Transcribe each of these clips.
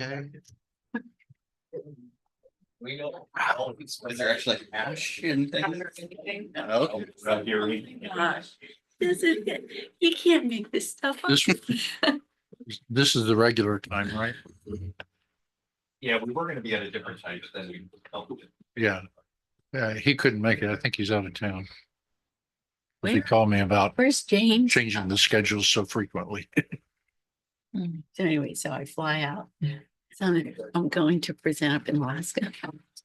Okay. We know. Is there actually like ash in things? No. Right here. Gosh, you can't make this stuff up. This is the regular time, right? Yeah, we were gonna be at a different time, but then we. Yeah. Yeah, he couldn't make it. I think he's out of town. He Where? called me about Where's James? changing the schedules so frequently. So anyway, so I fly out. So I'm going to present up in Alaska.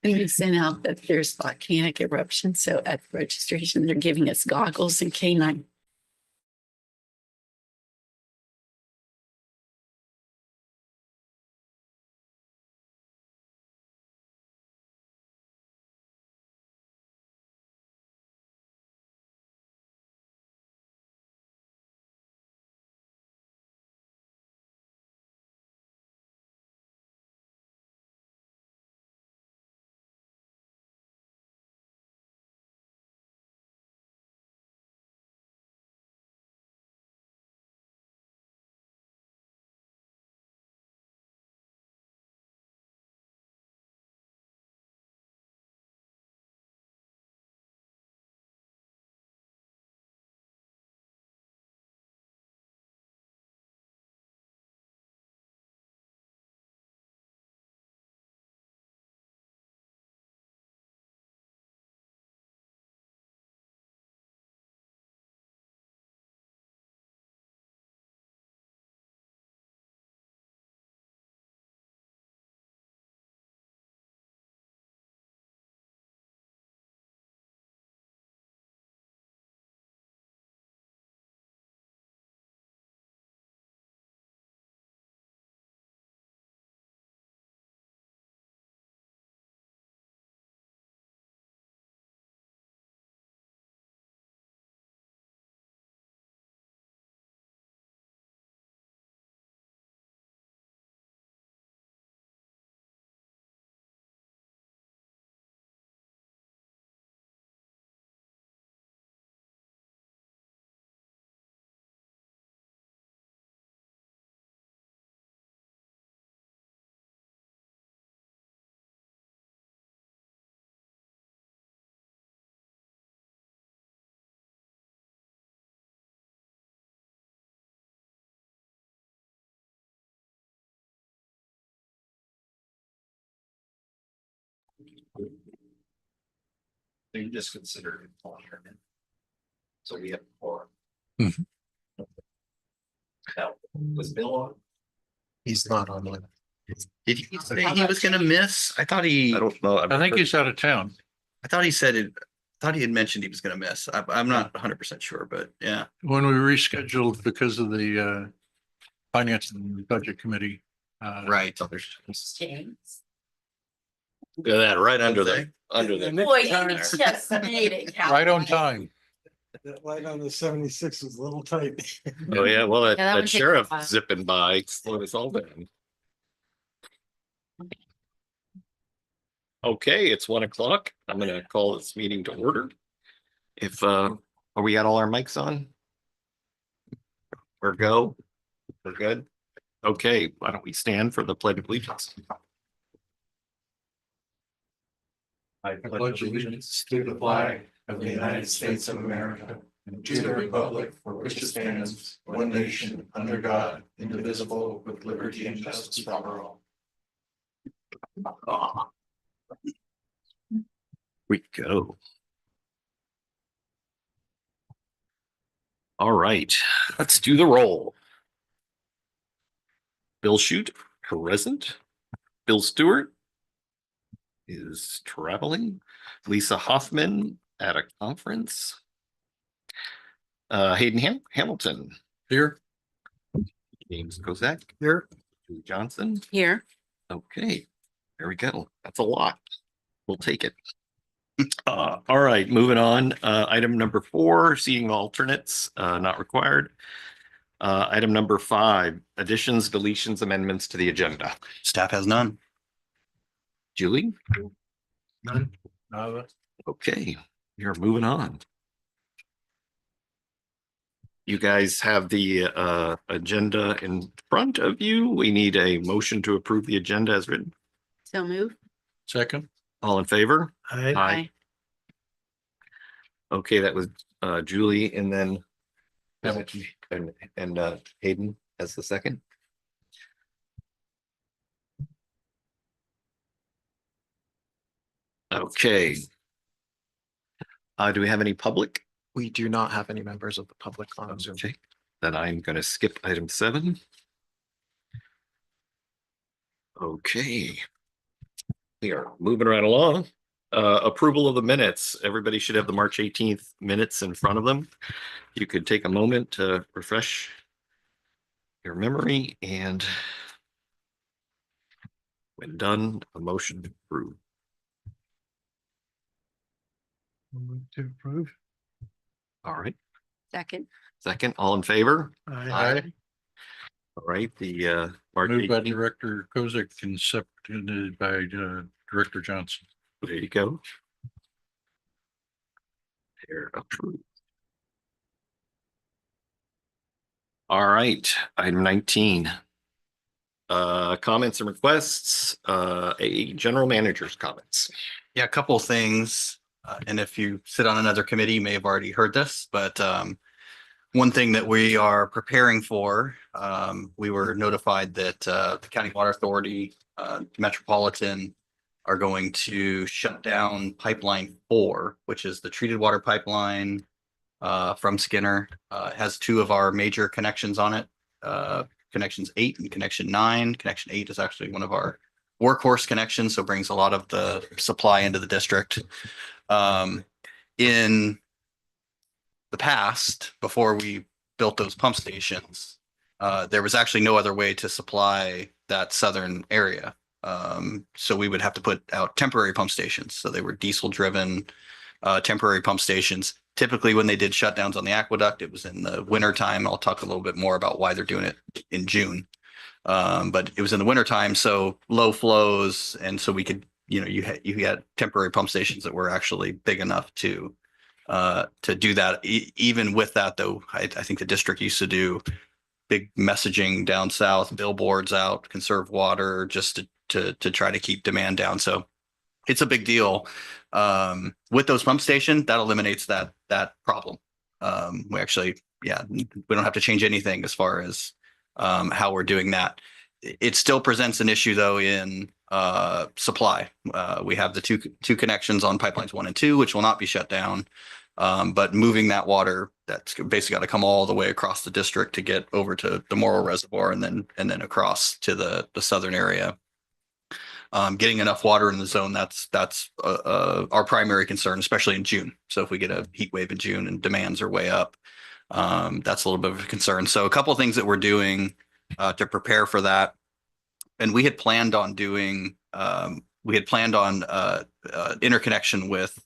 And they sent out that there's volcanic eruption. So at registration, they're giving us goggles and canine. So you just consider it alternate. So we have four. Mhm. Now, was Bill on? He's not on it. Did he say he was gonna miss? I thought he. I don't know. I think he's out of town. I thought he said it. Thought he had mentioned he was gonna miss. I'm not 100% sure, but yeah. When we rescheduled because of the finance and budget committee. Right. James. Look at that, right under the, under the. Boy, you just made it. Right on time. That light on the 76 was a little tight. Oh, yeah, well, that that would take a sheriff while. zipping by, slowed us all down. Okay, it's 1 o'clock. I'm gonna call this meeting to order. If, are we got all our mics on? We're go? We're good? Okay, why don't we stand for the pledge of allegiance? I pledge allegiance to the flag of the United States of America and to the republic for which it stands, one nation, under God, indivisible, with liberty and justice for all. We go. All right, let's do the roll. Bill Shute, present. Bill Stewart is traveling. Lisa Hoffman at a conference. Hayden Hamilton, Here. James Kozak, Here. Julie Johnson. Here. Okay, there we go. That's a lot. We'll take it. All right, moving on. Item number 4, seating alternates, not required. Item number 5, additions, deletions, amendments to the agenda. Staff has none. Julie? None. Okay, you're moving on. You guys have the agenda in front of you. We need a motion to approve the agenda as written. So move. Second. All in favor? I, Aye. Okay, that was Julie and then and Hayden as the second. Okay. Do we have any public? We do not have any members of the public on Zoom. Okay, then I'm gonna skip item 7. Okay. We are moving right along. Approval of the minutes. Everybody should have the March 18th minutes in front of them. You could take a moment to refresh your memory, and when done, a motion to approve. move to approve. All right, Second. second, all in favor? I, All right, the March Moved by 18th, Director Kozik and seconded by Director Johnson. there you go. They're approved. All right, item 19. Comments and requests, a general manager's comments. Yeah, a couple of things. And if you sit on another committee, you may have already heard this, but one thing that we are preparing for, we were notified that the County Water Authority, Metropolitan are going to shut down Pipeline 4, which is the treated water pipeline from Skinner. It has 2 of our major connections on it, connections 8 and connection 9. Connection 8 is actually one of our workhorse connections, so brings a lot of the supply into the district. In the past, before we built those pump stations, there was actually no other way to supply that southern area. So we would have to put out temporary pump stations. So they were diesel driven temporary pump stations. Typically when they did shutdowns on the aqueduct, it was in the winter time. I'll talk a little bit more about why they're doing it in June. But it was in the winter time, so low flows. And so we could, you had temporary pump stations that were actually big enough to do that. Even with that though, I think the district used to do big messaging down south, billboards out, conserve water, just to try to keep demand down. So it's a big deal. With those pump station, that eliminates that problem. We actually, we don't have to change anything as far as how we're doing that. It still presents an issue though in supply. We have the two connections on pipelines 1 and 2, which will not be shut down. But moving that water, that's basically got to come all the way across the district to get over to the Morrill Reservoir and then across to the southern area. Getting enough water in the zone, that's our primary concern, especially in June. So if we get a heat wave in June and demands are way up, that's a little bit of a concern. So a couple of things that we're doing to prepare for that. And we had planned on doing, interconnection with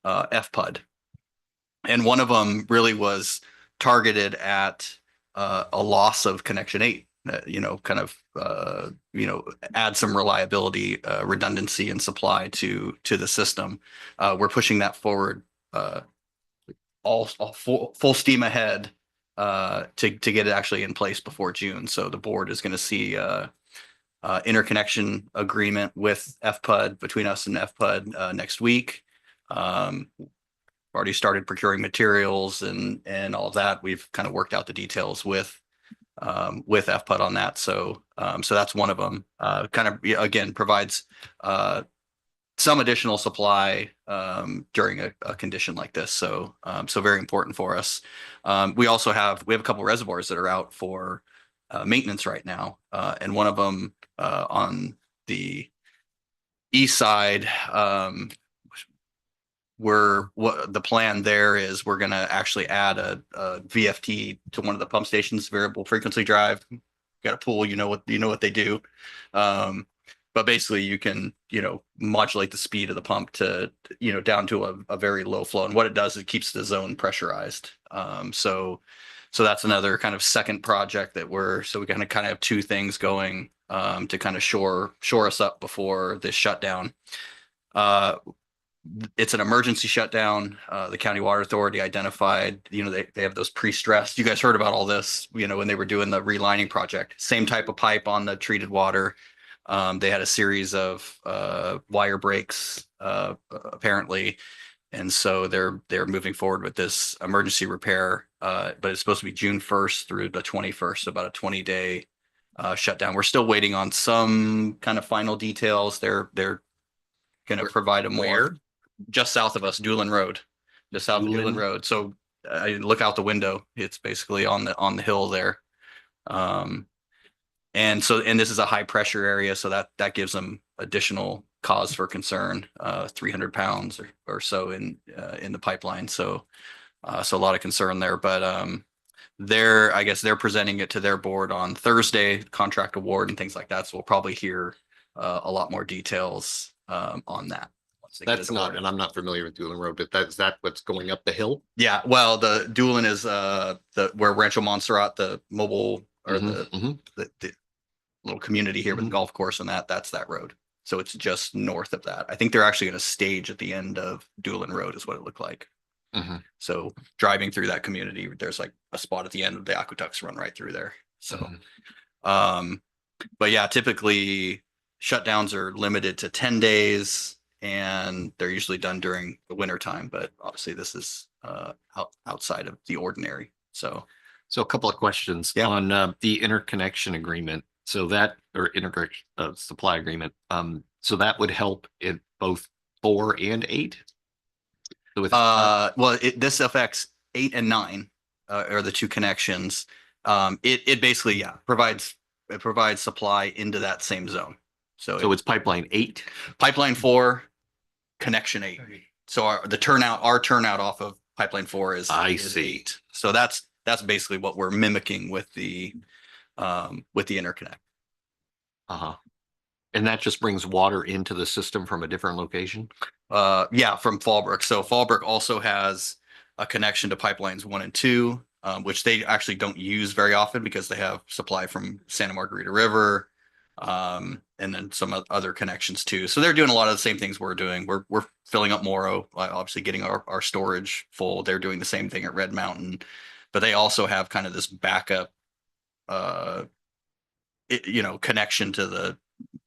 FPUD. And one of them really was targeted at a loss of connection 8. Add some reliability, redundancy and supply to the system. We're pushing that forward all full steam ahead to get it actually in place before June. So the board is going to see interconnection agreement with FPUD between us and FPUD next week. Already started procuring materials and all of that. We've kind of worked out the details with FPUD on that. So that's one of them. Kind of again provides some additional supply during a condition like this. So very important for us. We have a couple of reservoirs that are out for maintenance right now, and one of them on the east side. The plan there is we're going to actually add a VFT to one of the pump stations, variable frequency drive. Got a pool, you know what they do. But basically you can, modulate the speed of the pump to, down to a very low flow. And what it does, it keeps the zone pressurized. So that's another kind of second project that we kind of have 2 things going to kind of shore us up before this shutdown. it's an emergency shutdown. The County Water Authority identified, they have those pre-stressed. You guys heard about all this, when they were doing the relining project. Same type of pipe on the treated water. They had a series of wire breaks apparently, and so they're moving forward with this emergency repair. But it's supposed to be June 1st through the 21st, about a 20-day shutdown. We're still waiting on some kind of final details. They're going to provide a more Where? just south of us, Doolin Road, just south of Doolin Doolin? Road. So I look out the window. It's basically on the hill there. And this is a high pressure area, so that gives them additional cause for concern. 300 pounds or so in the pipeline. So a lot of concern there. But I guess they're presenting it to their board on Thursday, contract award and things like that. So we'll probably hear a lot more details on that. once they get That's it not, awarded. and I'm not familiar with Doolin Road, but is that what's going up the hill? Yeah, well, the Doolin is where Rancho Montserrat, the mobile or Mhm. the little community here with the Mhm. golf course and that's that road. So it's just north of that. I think they're actually going to stage at the end of Doolin Road is what it looked like. Mhm. So driving through that community, there's like a spot at the end of the aqueducts run right through there. So, Mhm. but yeah, typically shutdowns are limited to 10 days and they're usually done during the winter time. But obviously this is outside of the ordinary. So So a couple of questions Yeah. on the interconnection agreement. So that, or integration supply agreement, so that would help in both 4 and 8? So with, this affects 8 and 9 are the two connections. It basically, provides supply into that same zone. So it's pipeline 8? pipeline 4, connection 8. So our turnout off of pipeline 4 is I is see. 8. So that's basically what we're mimicking with the interconnect. Uh-huh. And that just brings water into the system from a different location? Yeah, from Fallbrook. So Fallbrook also has a connection to pipelines 1 and 2, which they actually don't use very often because they have supply from Santa Margarita River, and then some other connections too. So they're doing a lot of the same things we're doing. We're filling up Morrow, obviously getting our storage full. They're doing the same thing at Red Mountain, but they also have kind of this backup, connection to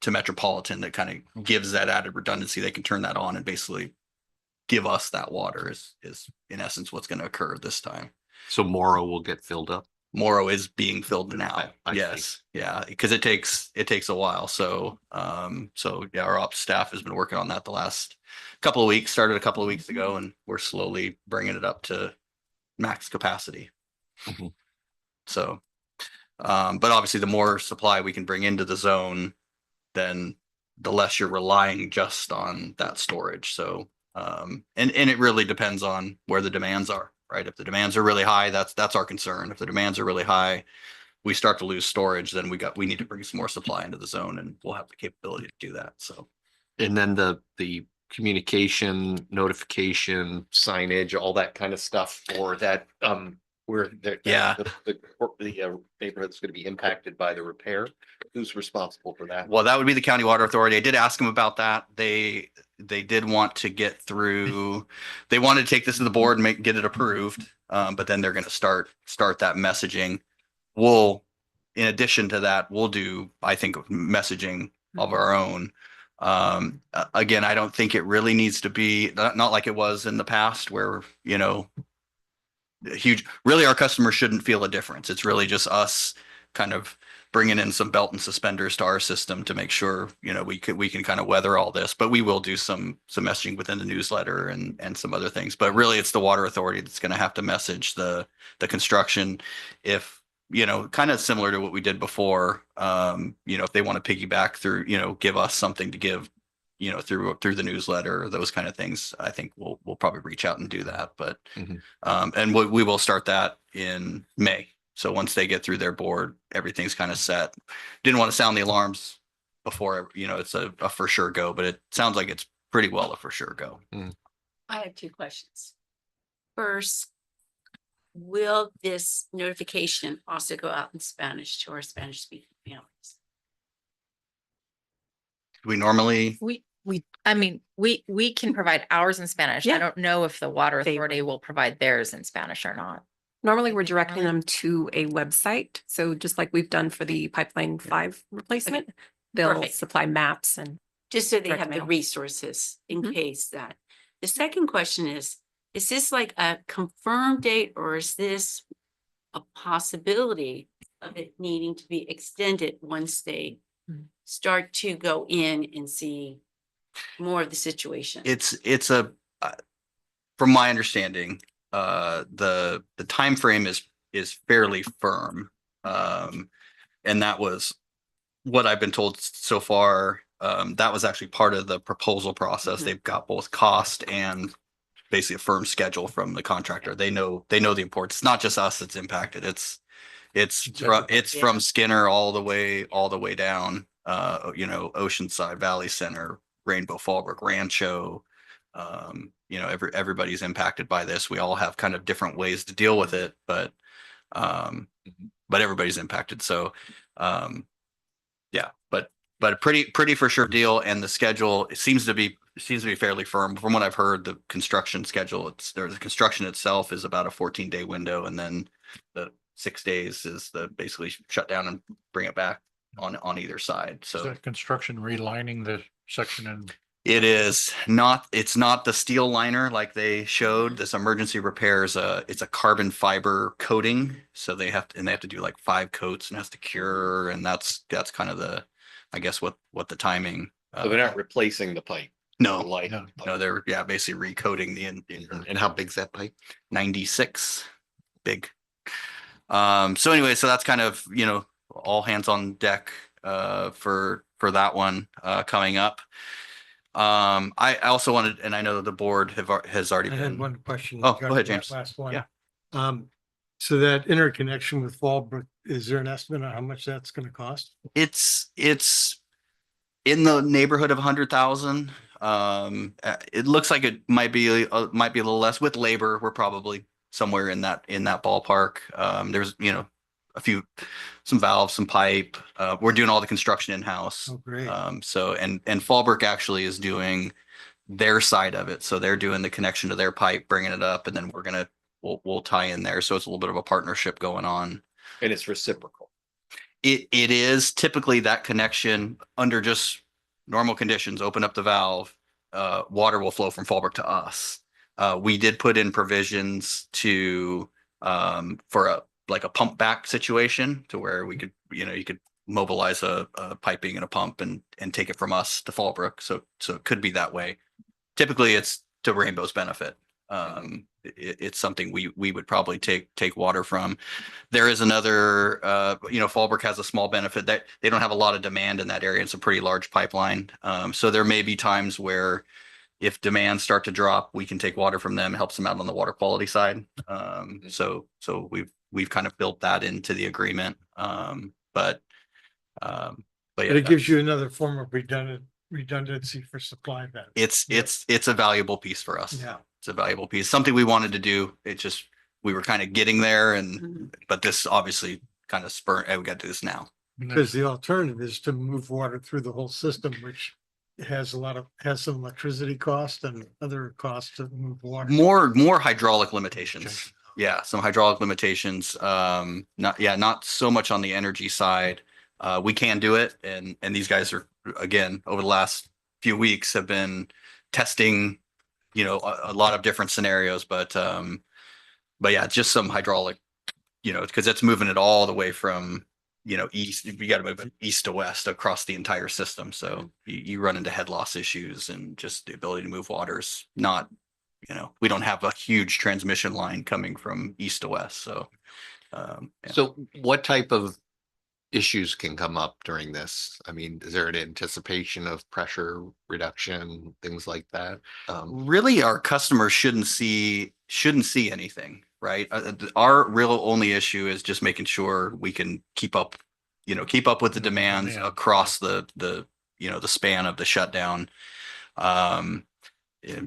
Metropolitan that kind of gives that added redundancy. They can turn that on and basically give us that water is in essence what's going to occur this time. So Morrow will get filled up? Morrow is being filled now. I see. Yes. Yeah. Because it takes a while. So, yeah, our ops staff has been working on that the last couple of weeks, started a couple of weeks ago, and we're slowly bringing it up to max capacity. Mhm. So, but obviously the more supply we can bring into the zone, then the less you're relying just on that storage. So, and it really depends on where the demands are, right? If the demands are really high, that's our concern. If the demands are really high, we start to lose storage, then we need to bring some more supply into the zone and we'll have the capability to do that. So, And then the communication, notification, signage, all that kind of stuff for that, where Yeah. the neighborhood's going to be impacted by the repair. Who's responsible for that? well, that would be the County Water Authority. I did ask them about that. They did want to get through, they wanted to take this to the board and get it approved. But then they're going to start that messaging. In addition to that, we'll do, I think, messaging of our own. Again, I don't think it really needs to be not like it was in the past where, really our customers shouldn't feel a difference. It's really just us kind of bringing in some belt and suspenders to our system to make sure, we can kind of weather all this, but we will do some messaging within the newsletter and some other things. But really it's the water authority that's going to have to message the construction if, kind of similar to what we did before. If they want to piggyback through, give us something to give, through the newsletter, those kind of things, I think we'll probably reach out and do that. But, Mhm. And we will start that in May. So once they get through their board, everything's kind of set. Didn't want to sound the alarms before, it's a for sure go, but it sounds like it's pretty well a for sure go. I have 2 questions. First, will this notification also go out in Spanish to our Spanish speaking families? We normally, I mean, we can provide ours in Spanish. I Yeah. don't know if the water They- authority will provide theirs in Spanish or not. Normally, we're directing Normally- them to a website. So just like we've done for the pipeline 5 replacement, they'll Perfect. supply maps and Just so they Direct have the mail. resources in Mhm. case that. The second question is this like a confirmed date or is this a possibility of it needing to be extended once they Mm. start to go in and see more of the situation? It's a, from my understanding, the time frame is fairly firm. And that was what I've been told so far. That was actually part of the proposal process. Mhm. They've got both cost and basically a firm schedule from the contractor. They know the importance. It's not just us that's impacted. It's Yeah. from Skinner all the way down, Oceanside, Valley Center, Rainbow, Fallbrook, Rancho. Everybody's impacted by this. We all have kind of different ways to deal with it, but everybody's impacted. So, yeah, but a pretty for sure deal. And the schedule, it seems to be fairly firm. From what I've heard, the construction schedule, the construction itself is about a 14-day window. And then the 6 days is the basically shut down and bring it back on either side. Is So that construction relining the section in? it's not the steel liner like they showed. This emergency repairs, it's a carbon fiber coating. So they have to do like 5 coats and it has to cure. And that's kind of I guess what the timing. So they're not replacing the pipe. No, the light. no, they're basically recoating the And how big's that pipe? 96 big. So anyway, so that's kind of, all hands on deck for that one coming up. I also wanted, and I know the board has already I had been. one question. Oh, go regarding ahead, that James. Last one. Yeah. So that interconnection with Fallbrook, is there an estimate on how much that's gonna cost? It's in the neighborhood of 100,000. It looks like it might be a little less with labor. We're probably somewhere in that ballpark. There's some valves, some pipe. We're doing all the construction in-house. Oh, great. So and Fallbrook actually is doing their side of it. So they're doing the connection to their pipe, bringing it up, and then we'll tie in there. So it's a little bit of a partnership going on. And it's reciprocal. It is typically that connection under just normal conditions, open up the valve, water will flow from Fallbrook to us. We did put in provisions to for a pump back situation to where we could, you could mobilize a piping and a pump and take it from us to Fallbrook. So it could be that way. Typically it's to Rainbow's benefit. It's something we would probably take water from. There is another, Fallbrook has a small benefit that they don't have a lot of demand in that area. It's a pretty large pipeline. So there may be times where if demands start to drop, we can take water from them, helps them out on the water quality side. So we've kind of built that into the agreement. But yeah, But it gives you another form of redundancy for supply then. it's a valuable piece for us. Yeah. It's a valuable piece, something we wanted to do. It just, we were kind of getting there Mhm. but this obviously kind of spurred, we got to do this now. Because the alternative is to move water through the whole system, which has some electricity cost and other costs to move water. More hydraulic limitations. Yeah, some hydraulic limitations. Not so much on the energy side. We can do it and these guys are, again, over the last few weeks have been testing, a lot of different scenarios, but yeah, just some hydraulic, because it's moving it all the way from, east, you got to move it east to west across the entire system. So you run into head loss issues and just the ability to move waters, not, we don't have a huge transmission line coming from east to west. So, yeah. So what type of issues can come up during this? I mean, is there an anticipation of pressure reduction, things like that? Really, our customers shouldn't see anything, right? Our real only issue is just making sure we can keep up with the demands Yeah. across the span of the shutdown.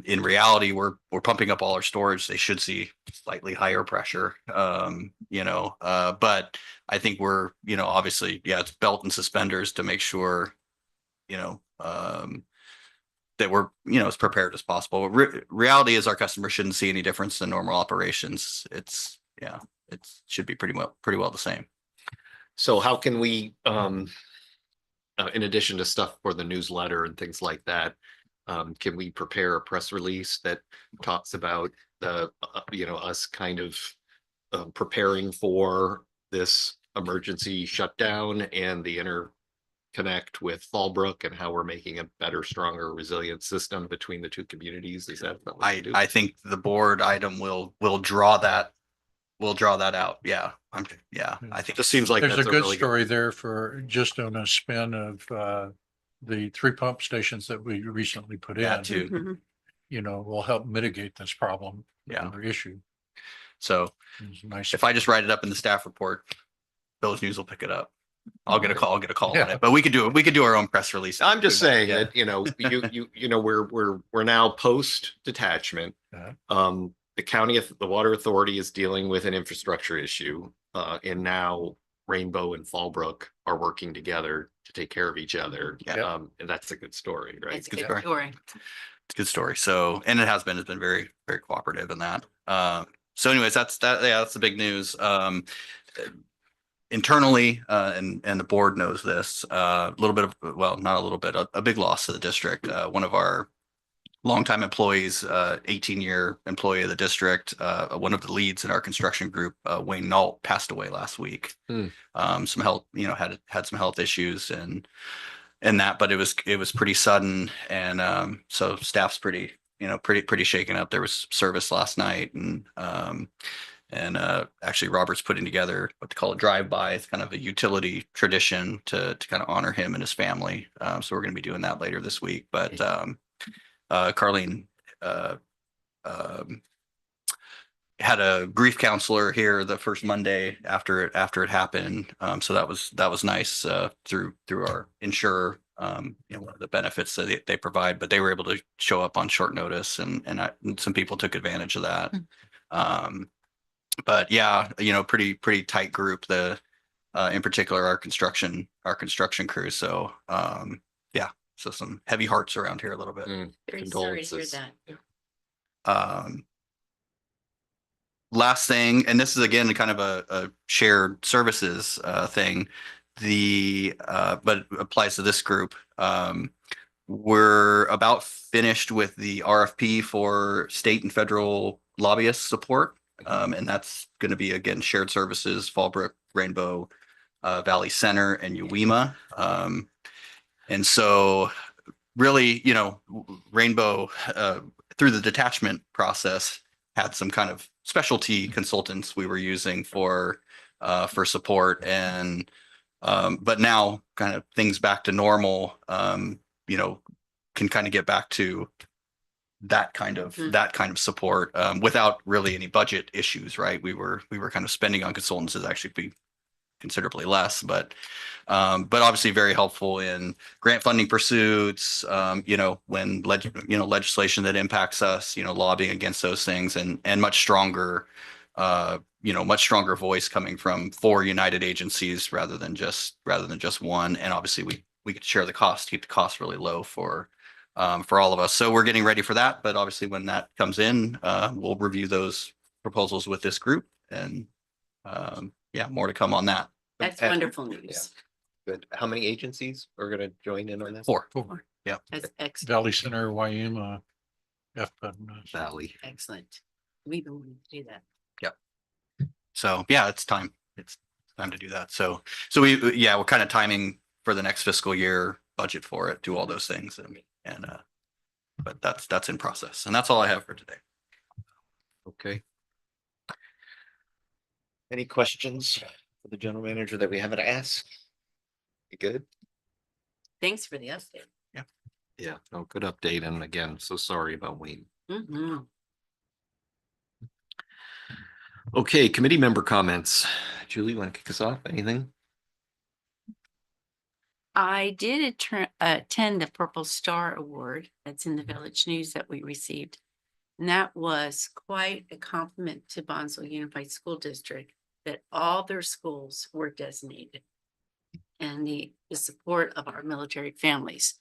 In reality, we're pumping up all our storage. They should see slightly higher pressure, but I think we're, obviously, yeah, it's belt and suspenders to make sure, that we're, as prepared as possible. Reality is our customers shouldn't see any difference in normal operations. It should be pretty well the same. So how can we, in addition to stuff for the newsletter and things like that, can we prepare a press release that talks about the, us kind of preparing for this emergency shutdown and the interconnect with Fallbrook and how we're making a better, stronger, resilient system between the two communities? Is that what we do? I think the board item will draw that. We'll draw that out. Yeah. I think Just seems like There's a that's good really story there for just on a spin of the 3 pump stations that we recently put that in. too. Mhm. You know, will help mitigate this problem. Yeah. Or issue. So It's nice. if I just write it up in the staff report, Village News will pick it up. I'll get a call on Yeah. it, but we could do our own press release. I'm just saying Yeah. that, we're now post detachment. Uh-huh. The water authority is dealing with an infrastructure issue, and now Rainbow and Fallbrook are working together to take care of each other. Yeah. And that's a good story, right? It's a good good story. story. It's a good story. So, and it's been very, very cooperative in that. So anyways, that's the big news. Internally, and the board knows this, a little bit of, well, not a little bit, a big loss to the district. One of our longtime employees, 18-year employee of the district, one of the leads in our construction group, Wayne Nault, passed away last week. Some health, had some health issues and that, but it was pretty sudden. And so staff's pretty shaken up. There was service last night and actually Robert's putting together what they call a drive-by. It's kind of a utility tradition to kind of honor him and his family. So we're going to be doing that later this week. But Carlene had a grief counselor here the first Monday after it happened. So that was nice through our insurer. The benefits that they provide, but they were able to show up on short notice, and some people took advantage of that. But yeah, pretty tight group. In particular our construction crew. So so some heavy hearts around here a little bit. Very sorry to hear Condolences. that. Last thing, and this is again kind of a shared services thing, but it applies to this group. We're about finished with the RFP for state and federal lobbyist support. And that's going to be, again, shared services, Fallbrook, Rainbow, Valley Center, and Uwima. And so really, Rainbow, through the detachment process, had some kind of specialty consultants we were using for support. And but now kind of things back to normal, can kind of get back to that kind of support without really any budget issues, right? We were kind of spending on consultants is actually be considerably less, but obviously very helpful in grant funding pursuits, when legislation that impacts us, lobbying against those things, and much stronger voice coming from 4 united agencies rather than just one. And obviously we could share the cost, keep the cost really low for all of us. So we're getting ready for that. But obviously when that comes in, we'll review those proposals with this group, and more to come on that. That's wonderful news. Good. How many agencies are going to join in on this? 4. That's excellent. Valley Center, Wyema, FPUD. Valley. Excellent. We don't want to do that. So it's time. It's time to do that. So we're kind of timing for the next fiscal year budget for it, do all those things, but that's in process, and that's all I have for today. Okay. Any questions for the general manager that we haven't asked? You good? Thanks for the update. Yeah, no, good update. And again, so sorry about Wayne. Mhm. Okay, committee member comments. Julie, you want to kick us off? Anything? I did attend the Purple Star Award that's in the Village News that we received. And that was quite a compliment to Bonsall Unified School District that all their schools were designated, and the support of our military families.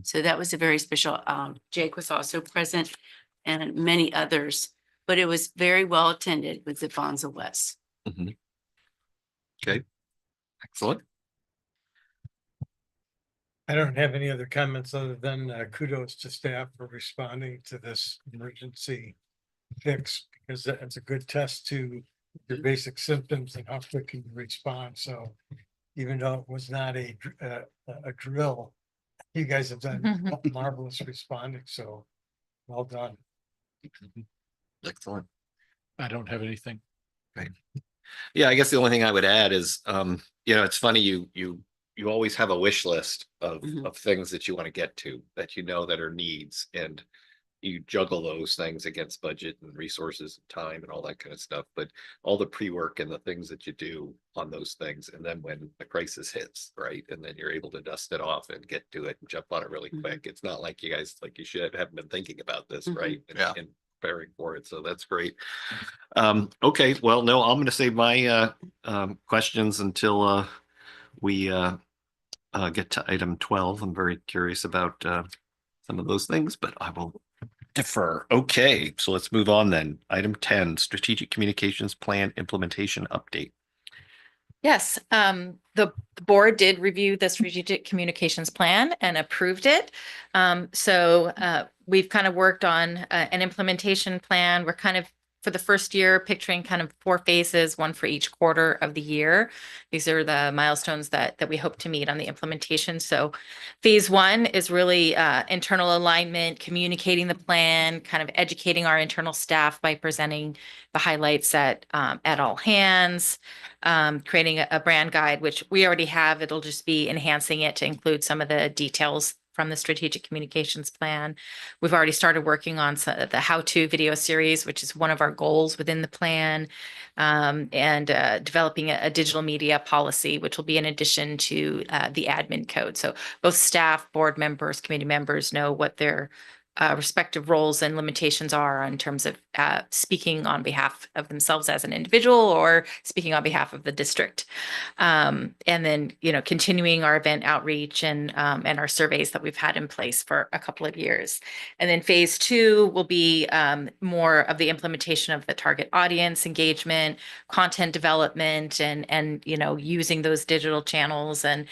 So that was a very special, Jake was also present and many others, but it was very well attended with the Fonza West. Mhm. Okay, excellent. I don't have any other comments other than kudos to staff for responding to this emergency fix, because that's a good test to your basic symptoms and how quick you respond. So even though it was not a drill, you guys have done marvelous responding. So well done. Excellent. I don't have anything. Yeah, I guess the only thing I would add is, it's funny, you always have a wish list Mhm. of things that you want to get to, that you know that are needs, and you juggle those things against budget and resources and time and all that kind of stuff. But all the pre-work and the things that you do on those things, and then when the crisis hits, right, and then you're able to dust it off and get to it and jump on it really Mhm. quick. It's not like you guys, like you should haven't been thinking about this, Mhm. right? Yeah. And preparing for it. So that's great. Okay, well, no, I'm gonna save my questions until we get to item 12. I'm very curious about some of those things, but I will defer. Okay, so let's move on then. Item 10, Strategic Communications Plan Implementation Update. Yes, the board did review the strategic communications plan and approved it. So we've kind of worked on an implementation plan. We're kind of, for the first year, picturing kind of 4 phases, one for each quarter of the year. These are the milestones that we hope to meet on the implementation. So phase 1 is really internal alignment, communicating the plan, kind of educating our internal staff by presenting the highlights at all hands, creating a brand guide, which we already have. It'll just be enhancing it to include some of the details from the strategic communications plan. We've already started working on the how-to video series, which is one of our goals within the plan, and developing a digital media policy, which will be in addition to the admin code. So both staff, board members, committee members know what their respective roles and limitations are in terms of speaking on behalf of themselves as an individual or speaking on behalf of the district. And then, continuing our event outreach and our surveys that we've had in place for a couple of years. And then phase 2 will be more of the implementation of the target audience engagement, content development, and using those digital channels and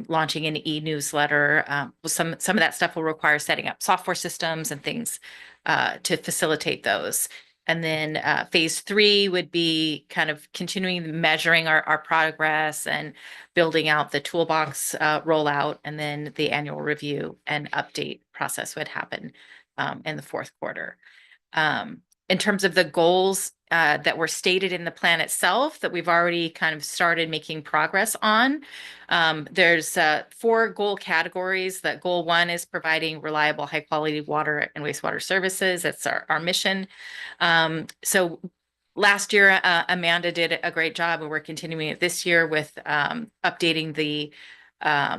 launching an e-newsletter. Some of that stuff will require setting up software systems and things to facilitate those. And then phase 3 would be kind of continuing measuring our progress and building out the toolbox rollout, and then the annual review and update process would happen in the 4th quarter. In terms of the goals that were stated in the plan itself that we've already kind of started making progress on, there's 4 goal categories. That goal 1 is providing reliable, high quality water and wastewater services. That's our mission. So last year, Amanda did a great job, and we're continuing it this year with updating the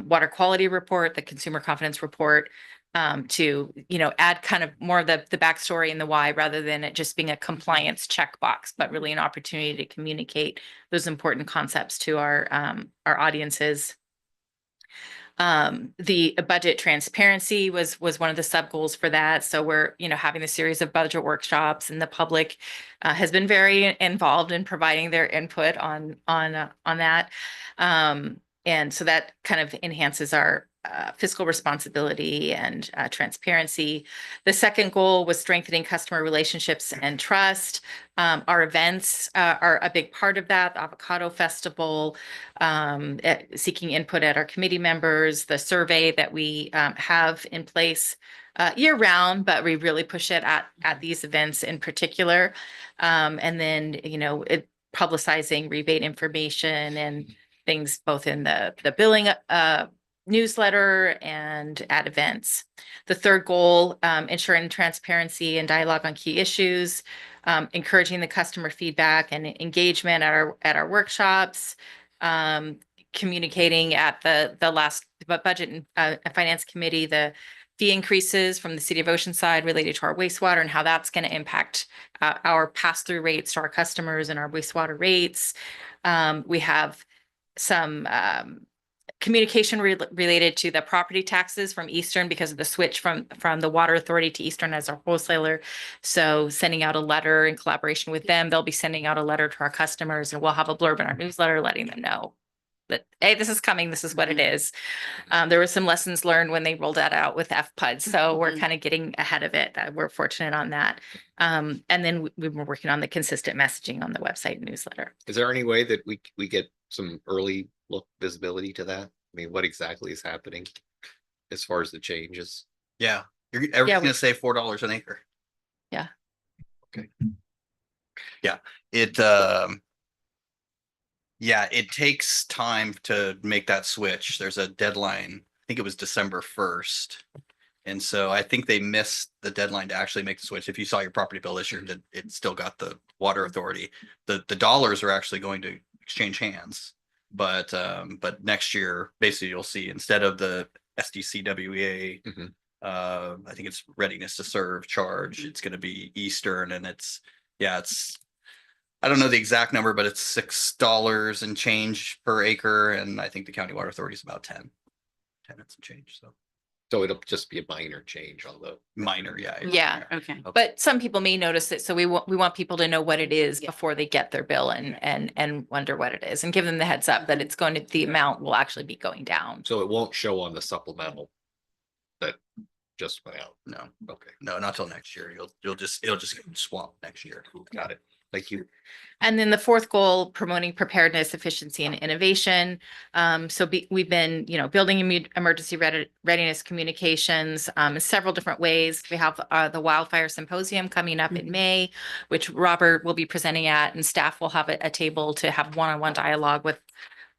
water quality report, the consumer confidence report, to add kind of more of the backstory and the why, rather than it just being a compliance checkbox, but really an opportunity to communicate those important concepts to our audiences. The budget transparency was one of the sub goals for that. So we're having a series of budget workshops, and the public has been very involved in providing their input on that. And so that kind of enhances our fiscal responsibility and transparency. The second goal was strengthening customer relationships and trust. Our events are a big part of that. The Avocado Festival, seeking input at our committee members, the survey that we have in place year round, but we really push it at these events in particular. And then, publicizing rebate information and things both in the billing newsletter and at events. The third goal, ensuring transparency and dialogue on key issues, encouraging the customer feedback and engagement at our workshops, communicating at the last budget and finance committee the fee increases from the City of Oceanside related to our wastewater and how that's going to impact our pass-through rates to our customers and our wastewater rates. We have some communication related to the property taxes from Eastern because of the switch from the Water Authority to Eastern as our wholesaler. So sending out a letter in collaboration with them, they'll be sending out a letter to our customers, and we'll have a blurb in our newsletter letting them know that, hey, this is coming, this is what it is. There were some lessons learned when they rolled that out with FPUD, so we're kind of getting ahead of it. We're fortunate on that. And then we've been working on the consistent messaging on the website and newsletter. Is there any way that we get some early look visibility to that? I mean, what exactly is happening as far as the changes? Yeah, everything's we- gonna say $4 an acre. Yeah. Okay. Yeah, yeah, it takes time to make that switch. There's a deadline. I think it was December 1st. And so I think they missed the deadline to actually make the switch. If you saw your property bill this year, it still got the water authority. The dollars are actually going to exchange hands. But next year, basically you'll see instead of the SDCWEA, Mhm. I think it's readiness to serve charge. It's going to be Eastern, and it's I don't know the exact number, but it's $6 and change per acre, and I think the county water authority is about 10 and some change. So It'll just be a minor change on the. minor, yeah. Yeah. Okay. But some people may notice it, so we want people to know what it is before they get their bill and wonder what it is, and give them the heads up that it's going to, the amount will actually be going down. So it won't show on the supplemental that just went out. No, Okay, no, not till next year. It'll just get swamped next year. got it. Thank you. And then the fourth goal, promoting preparedness, efficiency, and innovation. We've been, building emergency readiness communications in several different ways. We have the wildfire symposium coming up in May, which Robert will be presenting at, and staff will have a table to have one-on-one dialogue with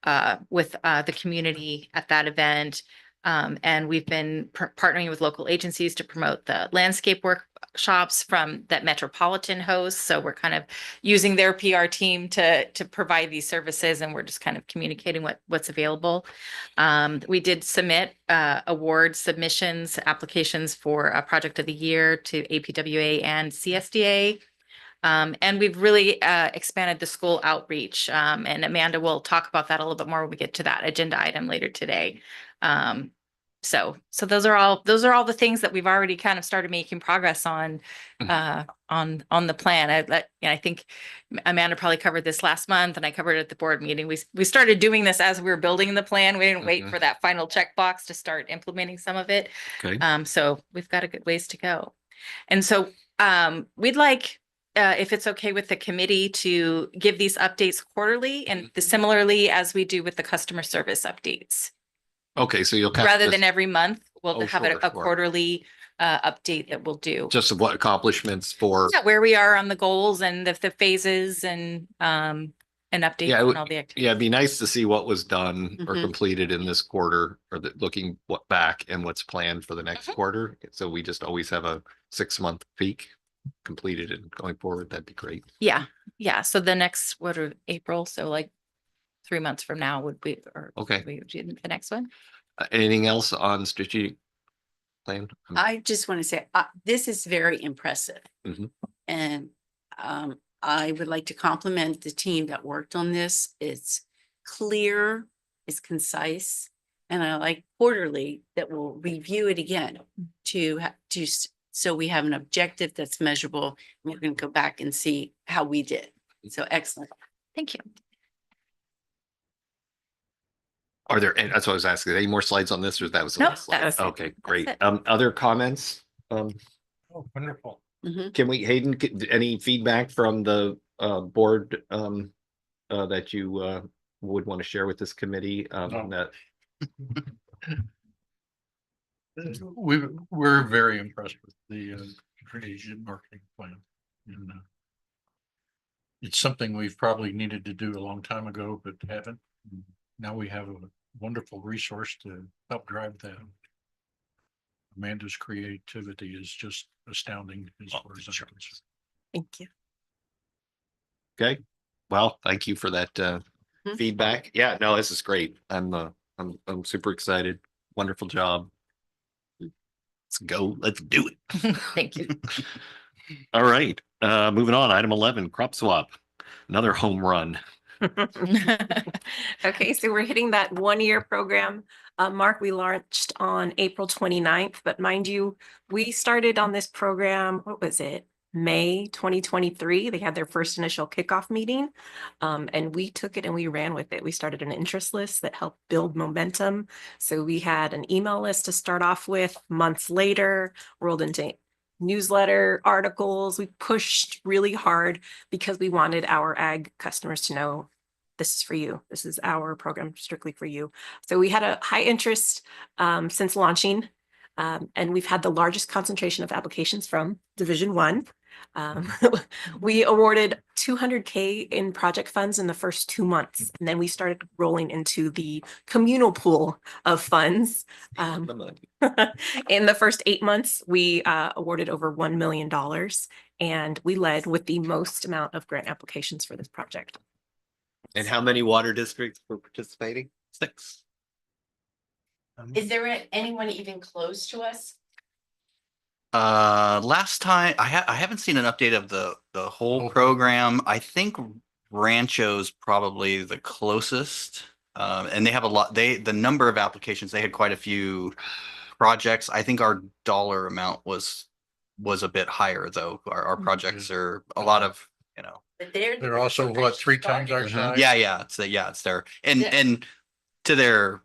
the community at that event. And we've been partnering with local agencies to promote the landscape workshops that Metropolitan hosts. So we're kind of using their PR team to provide these services, and we're just kind of communicating what's available. We did submit award submissions, applications for a project of the year to APWA and CSDA. And we've really expanded the school outreach. And Amanda will talk about that a little bit more when we get to that agenda item later today. So those are all the things that we've already kind of started making progress on the plan. I think Amanda probably covered this last month, and I covered it at the board meeting. We started doing this as we were building the plan. We didn't wait for that final checkbox to start implementing some of it. Okay. So we've got a good ways to go. And so we'd like, if it's okay with the committee, to give these updates quarterly, and similarly as we do with the customer service updates. Okay, so you'll. Rather than every month, we'll Oh, have sure, a sure. quarterly update that we'll do. Just what accomplishments for. Yeah, where we are on the goals and the phases and updates Yeah, on all the activities. Yeah, it'd be nice to see what was done or Mhm. completed in this quarter, or looking back and what's planned for the next quarter. So we just always have a 6-month peak completed and going forward. That'd be great. Yeah. So the next, April? So like 3 months from now would be, or Okay. we do the next one. Anything else on strategic plan? I just want to say, this is very impressive. Mhm. And I would like to compliment the team that worked on this. It's clear, it's concise, and I like quarterly that we'll review it again so we have an objective that's measurable. And we're going to go back and see how we did. So excellent. Thank you. Are there, and that's what I was asking, any more slides on this, or that was? the Nope, last slide? that's it. Okay, great. it. Other comments? Oh, wonderful. Can we, Hayden, any feedback from the board that you would want to share with this committee on that? We're very impressed with the strategic marketing plan. And it's something we've probably needed to do a long time ago, but haven't. Now we have a wonderful resource to help drive that. Amanda's creativity is just astounding as far as I'm concerned. Thank you. Okay, well, thank you for that feedback. Yeah, no, this is great. I'm super excited. Wonderful job. Let's go. Let's do it. Thank you. All right, moving on. Item 11, crop swap. Another home run. Okay, so we're hitting that 1-year program. Mark, we launched on April 29th, but mind you, we started on this program, what was it? May 2023. They had their first initial kickoff meeting. And we took it and we ran with it. We started an interest list that helped build momentum. So we had an email list to start off with. Months later, rolled into newsletter articles. We pushed really hard because we wanted our ag customers to know this is for you. This is our program strictly for you. So we had a high interest since launching. And we've had the largest concentration of applications from Division One. We awarded 200K in project funds in the first 2 months, and then we started rolling into the communal pool of funds. In the first 8 months, we awarded over $1 million, and we led with the most amount of grant applications for this project. And how many water districts were participating? 6. Is there anyone even close to us? Last time I haven't seen an update of the whole program. I think Rancho's probably the closest. And they have a lot, the number of applications, they had quite a few projects. I think our dollar amount was a bit higher though. Our projects are a lot of, you know. But They're also what, 3 times our size? Yeah, it's there. And to their,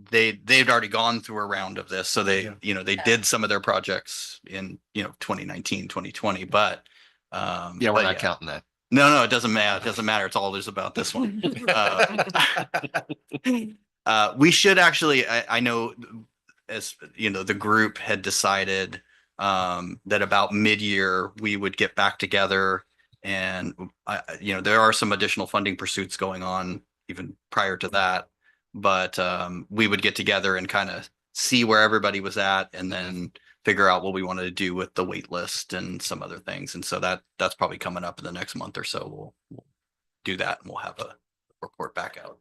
they'd already gone through a round of this. So they, Yeah. you know, they did some of their projects in, 2019, 2020, but Yeah, but we're not counting that. No, it doesn't matter. It doesn't matter. It's all there's about this one. We should actually, I know, as you know, the group had decided that about mid-year we would get back together, and there are some additional funding pursuits going on even prior to that, but we would get together and kind of see where everybody was at, and then figure out what we wanted to do with the wait list and some other things. And so that's probably coming up in the next month or so. We'll do that, and we'll have a report back out.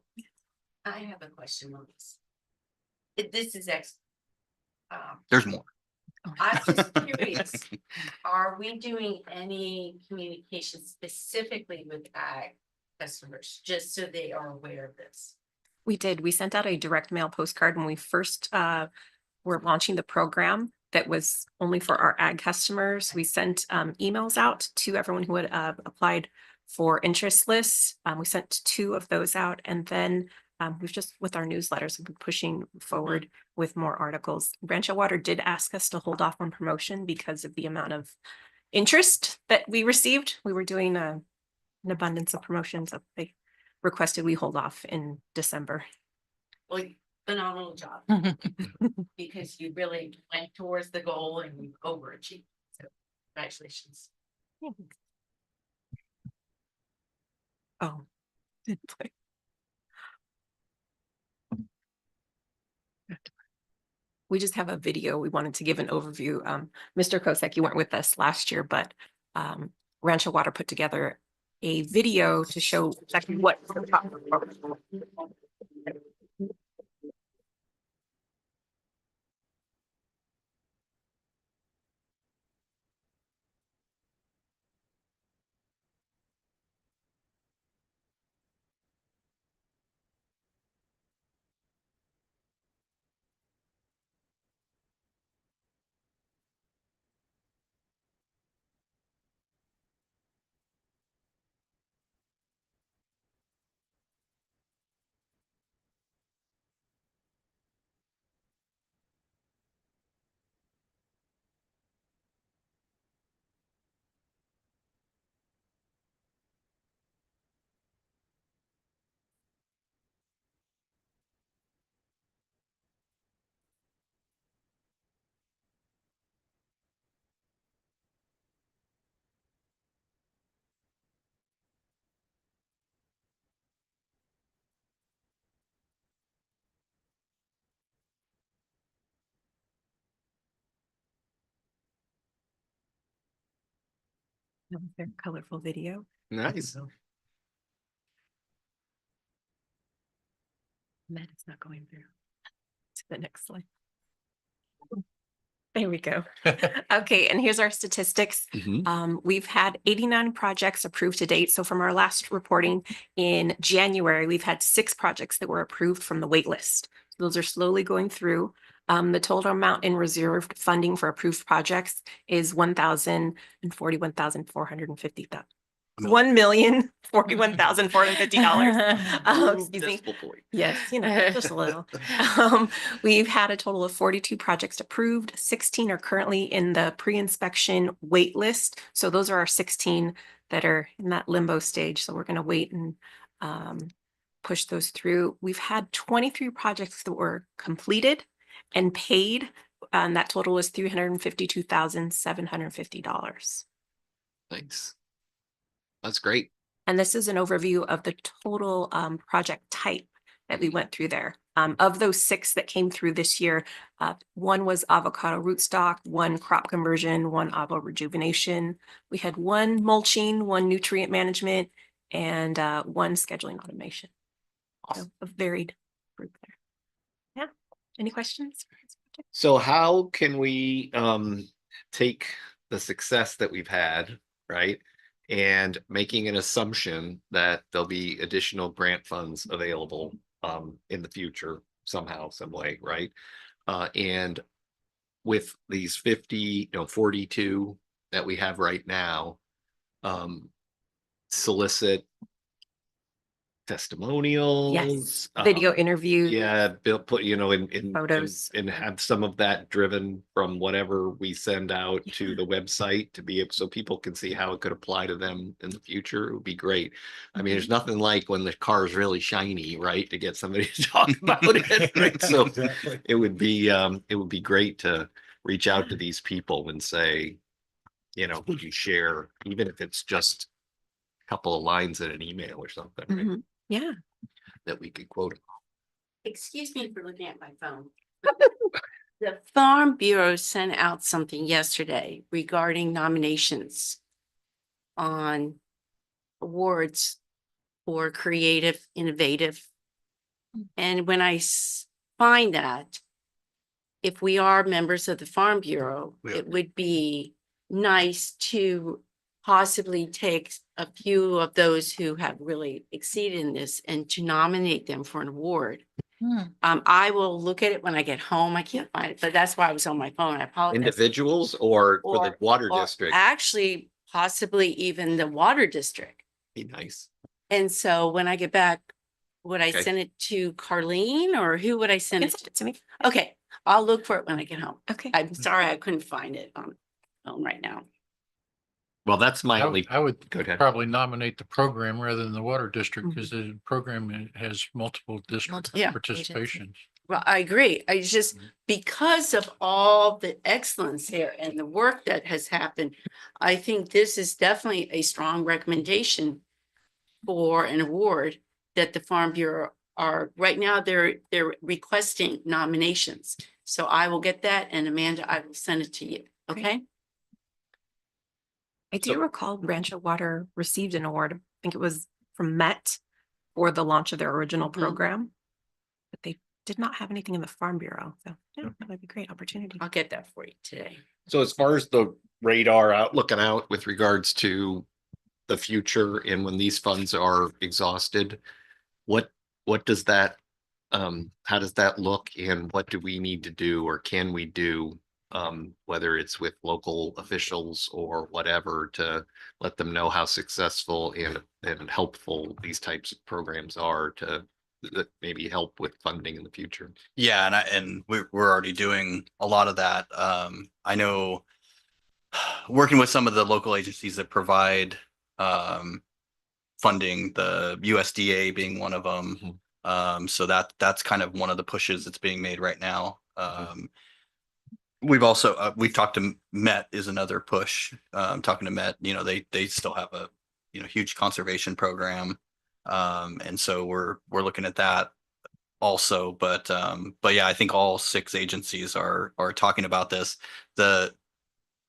I have a question on this. This is There's more. I'm just curious, are we doing any communication specifically with ag customers, just so they are aware of this? We did. We sent out a direct mail postcard when we first were launching the program that was only for our ag customers. We sent emails out to everyone who had applied for interest lists. We sent 2 of those out, and then we've just, with our newsletters, we've been pushing forward with more articles. Rancho Water did ask us to hold off on promotion because of the amount of interest that we received. We were doing an abundance of promotions. So they requested we hold off in December. Well, phenomenal job. Because you really went towards the goal and you overachieved. So congratulations. Oh, didn't play. We just have a video. We wanted to give an overview. Mr. Kosek, you weren't with us last year, but Rancho Water put together a video to show exactly what. That was their colorful video. Nice. That is not going through. To the next slide. There we go. Okay, and here's our statistics. We've had 89 projects approved to date. So from our last reporting in January, we've had 6 projects that were approved from the wait list. Those are slowly going through. The total amount in reserved funding for approved projects is $1,041,450. $1,041,450. Excuse me. Decimal point. Yes, just a little. We've had a total of 42 projects approved. 16 are currently in the pre-inspection wait list. So those are our 16 that are in that limbo stage. So we're going to wait and push those through. We've had 23 projects that were completed and paid. And that total was $352,750. Thanks. That's great. And this is an overview of the total project type that we went through there. Of those 6 that came through this year, 1 was avocado rootstock, 1 crop conversion, 1 avo rejuvenation. We had 1 mulching, 1 nutrient management, and 1 scheduling automation. So a varied group there. Yeah. Any questions? So how can we take the success that we've had, right? And making an assumption that there'll be additional grant funds available in the future somehow, some way, right? And with these 42 that we have right now, solicit testimonials. Yes. Video interview. Yeah, put in Photos. and have some of that driven from whatever we send out to the website to be able, so people can see how it could apply to them in the future. It would be great. I mean, there's nothing like when the car is really shiny, right? To get somebody to talk about it. Right? So Exactly. it would be great to reach out to these people and say, would you share, even if it's just a couple of lines in an email or something, right? Mhm. Yeah. That we could quote. Excuse me for looking at my phone. The Farm Bureau sent out something yesterday regarding nominations on awards for creative, innovative. And when I find that, if we are members of the Farm Bureau, We are. it would be nice to possibly take a few of those who have really exceeded in this and to nominate them for an award. I will look at it when I get home. I can't find it, but that's why I was on my phone. I apologize. Individuals or for the water Or district? actually, possibly even the water district. Be nice. And so when I get back, would I Okay. send it to Carlene or who would I You send can it send to? it to me. Okay, I'll look for it when I get home. Okay. I'm sorry, I couldn't find it on phone right now. Well, that's my I only, would- I would go ahead. probably nominate the program rather than the water district Mhm. because the program has multiple district Multiple Yeah. participations. Well, I agree. I just, because of all the excellence there and the work that has happened, I think this is definitely a strong recommendation for an award that the Farm Bureau are, right now, they're requesting nominations. So I will get that, and Amanda, I will send it to you, okay? I do recall Rancho Water received an award. I think it was from Met for the launch of their original Mhm. program. But they did not have anything in the Farm Bureau. So yeah, that would be a great opportunity. I'll get that for you today. So as far as the radar looking out with regards to the future and when these funds are exhausted, what does that, how does that look and what do we need to do or can we do? Whether it's with local officials or whatever to let them know how successful and helpful these types of programs are to that maybe help with funding in the future. Yeah, and we're already doing a lot of that. I know working with some of the local agencies that provide funding, the USDA being one of them. So that's kind of one of the pushes that's being made right now. We've also we've talked to Met is another push. Talking to Met, they still have a huge conservation program, and so we're looking at that also. But yeah, I think all 6 agencies are talking about this.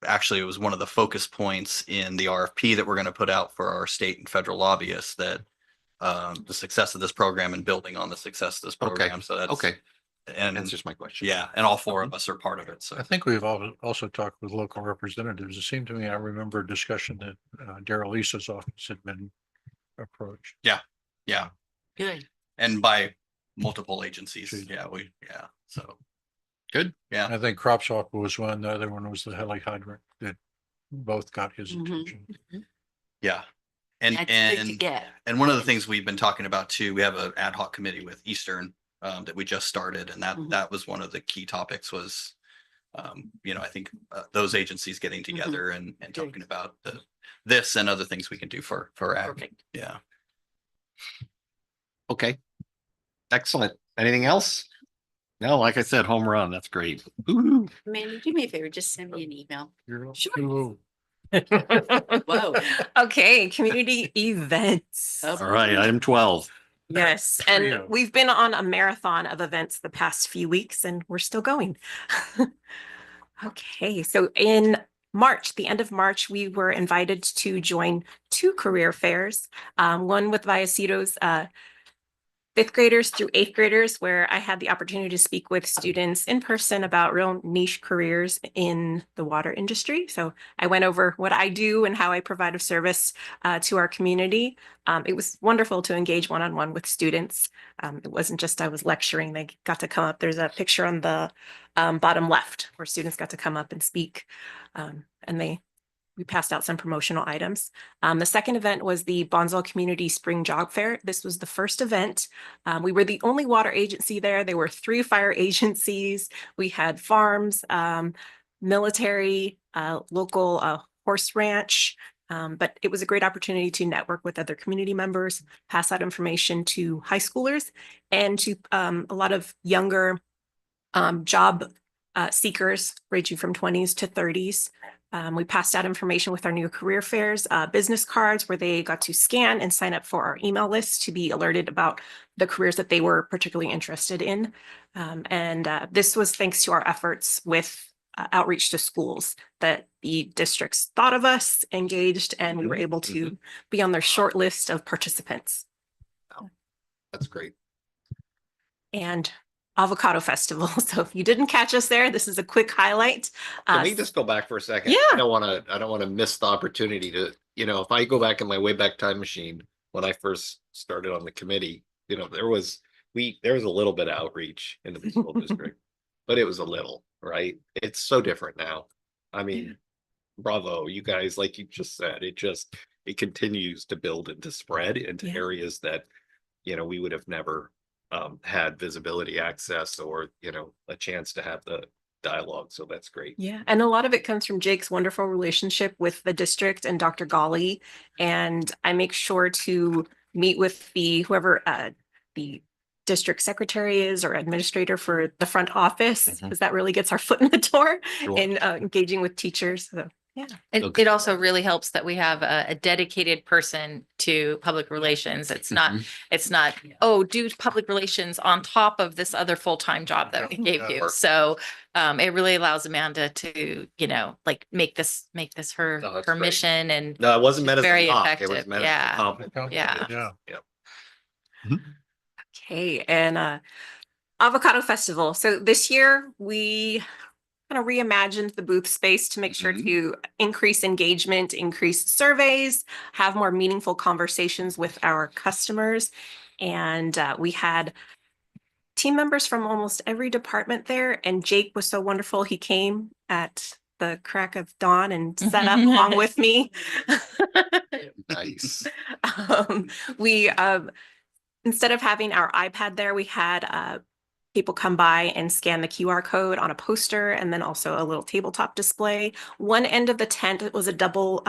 Actually, it was one of the focus points in the RFP that we're going to put out for our state and federal lobbyists, that the success of this program and building on the success of this program. So that's Okay. And Answers my question. yeah, and all four of us are part of it. So I think we've also talked with local representatives. It seemed to me, I remember a discussion that Daryl Lisa's office had been approached. yeah. Good. And by multiple agencies. Jeez. Yeah. So Good. yeah. I think Crop Swap was one, the other one was the heli hydrant that both got his Mhm. attention. Yeah. And That's good to and get. and one of the things we've been talking about too, we have an ad hoc committee with Eastern that we just started, and Mhm. that was one of the key topics was I think those agencies getting together and talking about this and other things we can do for ag. Perfect. Yeah. Okay. Excellent. Anything else? No, like I said, home run. That's great. Woo-hoo. Mandy, do me a favor, just send me an email. Sure. Whoa. Okay, community events. Oh. All right, item 12. Yes, Trio. and we've been on a marathon of events the past few weeks and we're still going. Okay, so in March, the end of March, we were invited to join 2 career fairs. One with Vallecitos, 5th graders through 8th graders, where I had the opportunity to speak with students in person about real niche careers in the water industry. So I went over what I do and how I provide a service to our community. It was wonderful to engage one-on-one with students. It wasn't just I was lecturing, they got to come up. There's a picture on the bottom left where students got to come up and speak. And we passed out some promotional items. The second event was the Bonsall Community Spring Jog Fair. This was the first event. We were the only water agency there. There were 3 fire agencies. We had farms, military, local horse ranch. But it was a great opportunity to network with other community members, pass out information to high schoolers and to a lot of younger job seekers ranging from 20s to 30s. We passed out information with our new career fairs, business cards where they got to scan and sign up for our email list to be alerted about the careers that they were particularly interested in. This was thanks to our efforts with outreach to schools that the districts thought of us, engaged, and we were able to be on their short list of participants. That's great. And Avocado Festival. So if you didn't catch us there, this is a quick highlight. Can we just go back for a second? Yeah. I don't want to miss the opportunity to, if I go back in my Wayback Time machine, when I first started on the committee, there was a little bit of outreach into the school district, but it was a little, right? It's so different now. I mean, bravo, you guys, like you just said, it continues to build and to spread into areas that, we would have never had visibility access or, a chance to have the dialogue. So that's great. Yeah. And a lot of it comes from Jake's wonderful relationship with the district and Dr. Golly. And I make sure to meet with whoever the district secretary is or administrator for the front office, because that really gets our foot in the door in engaging with teachers. So yeah. Okay. It also really helps that we have a dedicated person to public relations. It's not, do public relations on top of this other full-time job that we gave you. So it really allows Amanda to, make this her No, that's her great. mission, and No, it wasn't meant as a very knock. It effective. was meant Yeah. as a compliment. Yeah. Okay. And Avocado Festival. So this year we kind of reimagined the booth space to make sure to increase engagement, increase surveys, have more meaningful conversations with our customers. And we had team members from almost every department there. And Jake was so wonderful. He came at the crack of dawn and set up along with me. Nice. We instead of having our iPad there, we had people come by and scan the QR code on a poster and then also a little tabletop display. One end of the tent, it was a double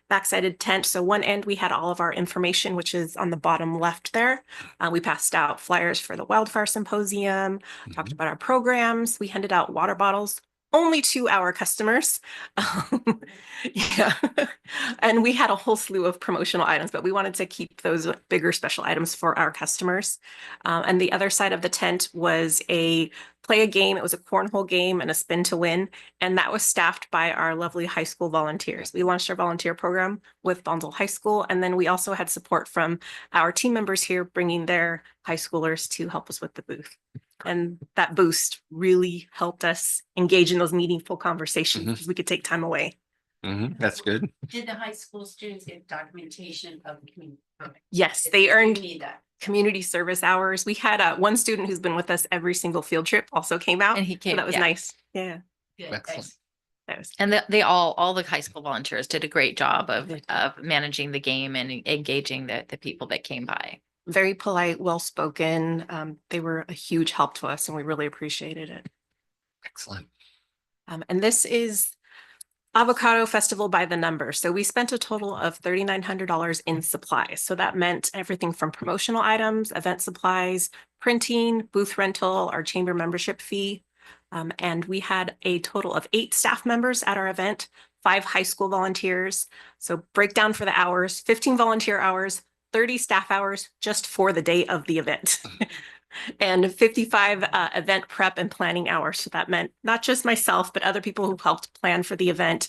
back-sided tent. So one end we had all of our information, which is on the bottom left there. We passed out flyers for the Wildfire Symposium, talked about our programs. We handed out water bottles only to our customers. Yeah. And we had a whole slew of promotional items, but we wanted to keep those bigger special items for our customers. And the other side of the tent was a play a game. It was a cornhole game and a spin to win. And that was staffed by our lovely high school volunteers. We launched our volunteer program with Bonsall High School. And then we also had support from our team members here, bringing their high schoolers to help us with the booth. And that boost really helped us engage in those meaningful conversations because we could take time away. That's good. Did the high school students get documentation of the community? Yes, they earned Need that. community service hours. We had one student who's been with us every single field trip also came out. And he So came, that was yeah. nice. Yeah. Good, Excellent. That was And they all the high school volunteers did a great job of managing the game and engaging the people that came by. very polite, well-spoken. They were a huge help to us and we really appreciated it. Excellent. And this is Avocado Festival by the number. So we spent a total of $3,900 in supplies. So that meant everything from promotional items, event supplies, printing, booth rental, our chamber membership fee. And we had a total of 8 staff members at our event, 5 high school volunteers. So breakdown for the hours, 15 volunteer hours, 30 staff hours just for the day of the event. And 55 event prep and planning hours. So that meant not just myself, but other people who helped plan for the event,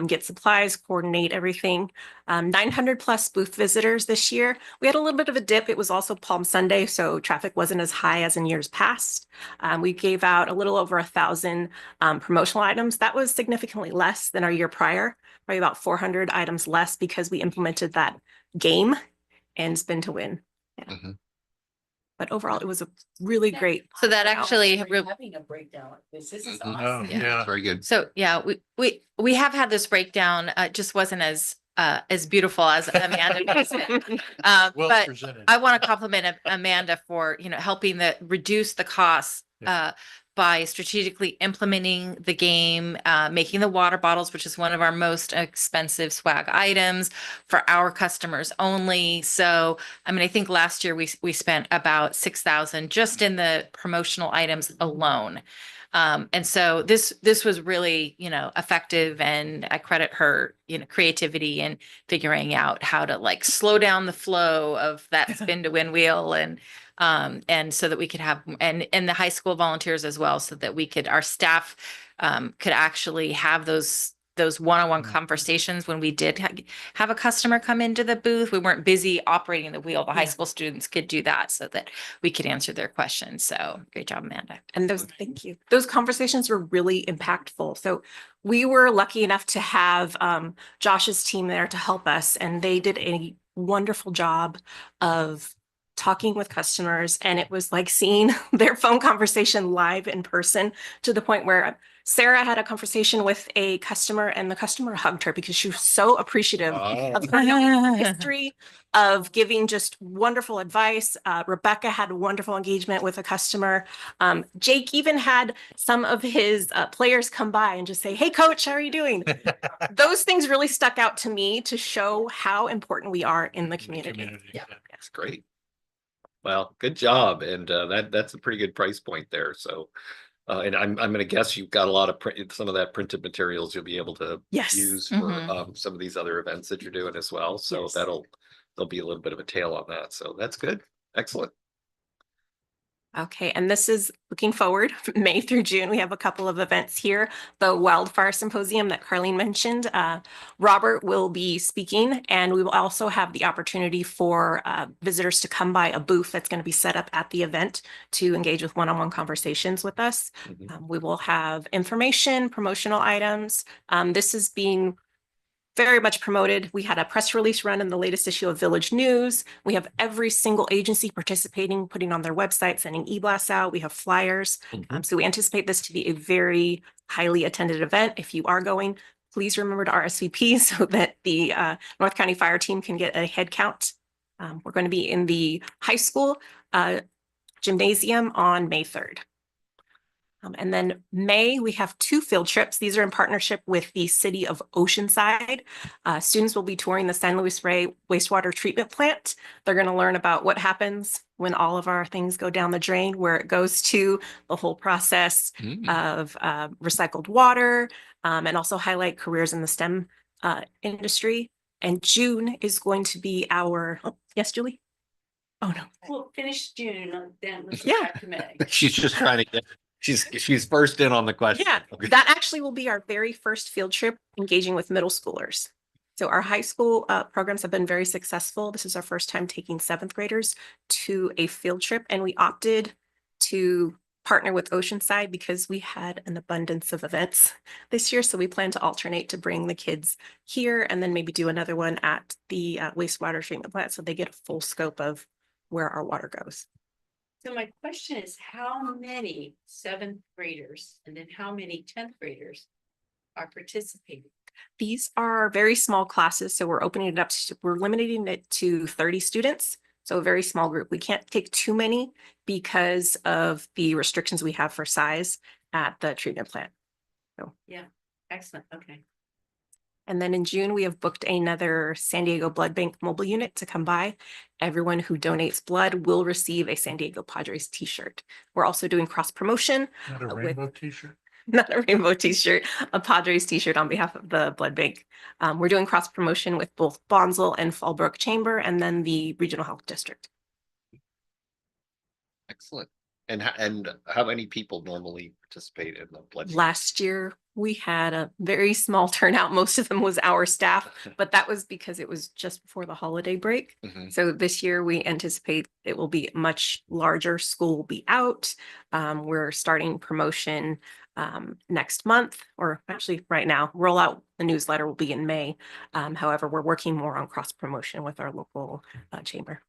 get supplies, coordinate everything. 900 plus booth visitors this year. We had a little bit of a dip. It was also Palm Sunday, so traffic wasn't as high as in years past. We gave out a little over 1,000 promotional items. That was significantly less than our year prior, probably about 400 items less because we implemented that game and spin to win. Yeah. Mhm. But overall, it was a really great. So that actually Having a breakdown like this is Mhm. Oh, awesome. yeah. Very good. So yeah, we have had this breakdown. It just wasn't as beautiful as Amanda does it. Well But presented. I want to compliment Amanda for, helping reduce the costs by strategically implementing the game, making the water bottles, which is one of our most expensive swag items for our customers only. So, I mean, I think last year we spent about 6,000 just in the promotional items alone. And so this was really, effective, and I credit her, creativity and figuring out how to slow down the flow of that spin to win wheel and so that we could have, and the high school volunteers as well, so that our staff could actually have those one-on-one conversations when we did have a customer come into the booth. We weren't busy operating the wheel. The high school students could do that so that we could answer their questions. So great job, Amanda. And thank you. Those conversations were really impactful. So we were lucky enough to have Josh's team there to help us, and they did a wonderful job of talking with customers. And it was like seeing their phone conversation live in person, to the point where Sarah had a conversation with a customer and the customer hugged her because she was so appreciative of her history of giving just wonderful advice. Rebecca had wonderful engagement with a customer. Jake even had some of his players come by and just say, "Hey coach, how are you doing?" Those things really stuck out to me to show how important we are in the community. Yeah, that's great. Well, good job. And that's a pretty good price point there. So, and I'm going to guess you've got a lot of some of that printed materials you'll be able to Yes. use for some of these other events that you're doing as well. So Yes. there'll be a little bit of a tail on that. So that's good. Excellent. Okay, and this is looking forward, May through June. We have a couple of events here. The Wildfire Symposium that Carlene mentioned, Robert will be speaking, and we will also have the opportunity for visitors to come by a booth that's going to be set up at the event to engage with one-on-one conversations with us. Mhm. We will have information, promotional items. This is being very much promoted. We had a press release run in the latest issue of Village News. We have every single agency participating, putting on their website, sending e-blasts out. We have flyers. So we anticipate this to be a very highly attended event. If you are going, please remember to RSVP so that the North County Fire Team can get a head count. We're going to be in the high school gymnasium on May 3rd. And then May, we have 2 field trips. These are in partnership with the city of Oceanside. Students will be touring the San Luis Rey wastewater treatment plant. They're going to learn about what happens when all of our things go down the drain, where it goes to, the whole process of recycled water, and also highlight careers in the STEM industry. And June is going to be our, yes, Julie? Oh, no. We'll finish June, then let's Yeah. go back to May. She's just trying to get She's first in on the question. Yeah, Okay. that actually will be our very first field trip engaging with middle schoolers. So our high school programs have been very successful. This is our first time taking seventh graders to a field trip, and we opted to partner with Oceanside because we had an abundance of events this year. So we plan to alternate to bring the kids here and then maybe do another one at the wastewater treatment plant so they get a full scope of where our water goes. So my question is, how many seventh graders and then how many 10th graders are participating? These are very small classes, so we're opening it up, we're limiting it to 30 students. So a very small group. We can't take too many because of the restrictions we have for size at the treatment plant. Excellent. Okay. And then in June, we have booked another San Diego Blood Bank mobile unit to come by. Everyone who donates blood will receive a San Diego Padres t-shirt. We're also doing cross promotion, Not a with- rainbow t-shirt? not a rainbow t-shirt, a Padres t-shirt on behalf of the blood bank. We're doing cross promotion with both Bonsall and Fallbrook Chamber and then the Regional Health District. Excellent. And how many people normally participate in the blood? Last year, we had a very small turnout. Most of them was our staff, but that was because it was just before the holiday break. Mhm. So this year we anticipate it will be much larger. School will be out. We're starting promotion next month, or actually right now. Rollout the newsletter will be in May. However, we're working more on cross promotion with our local chamber.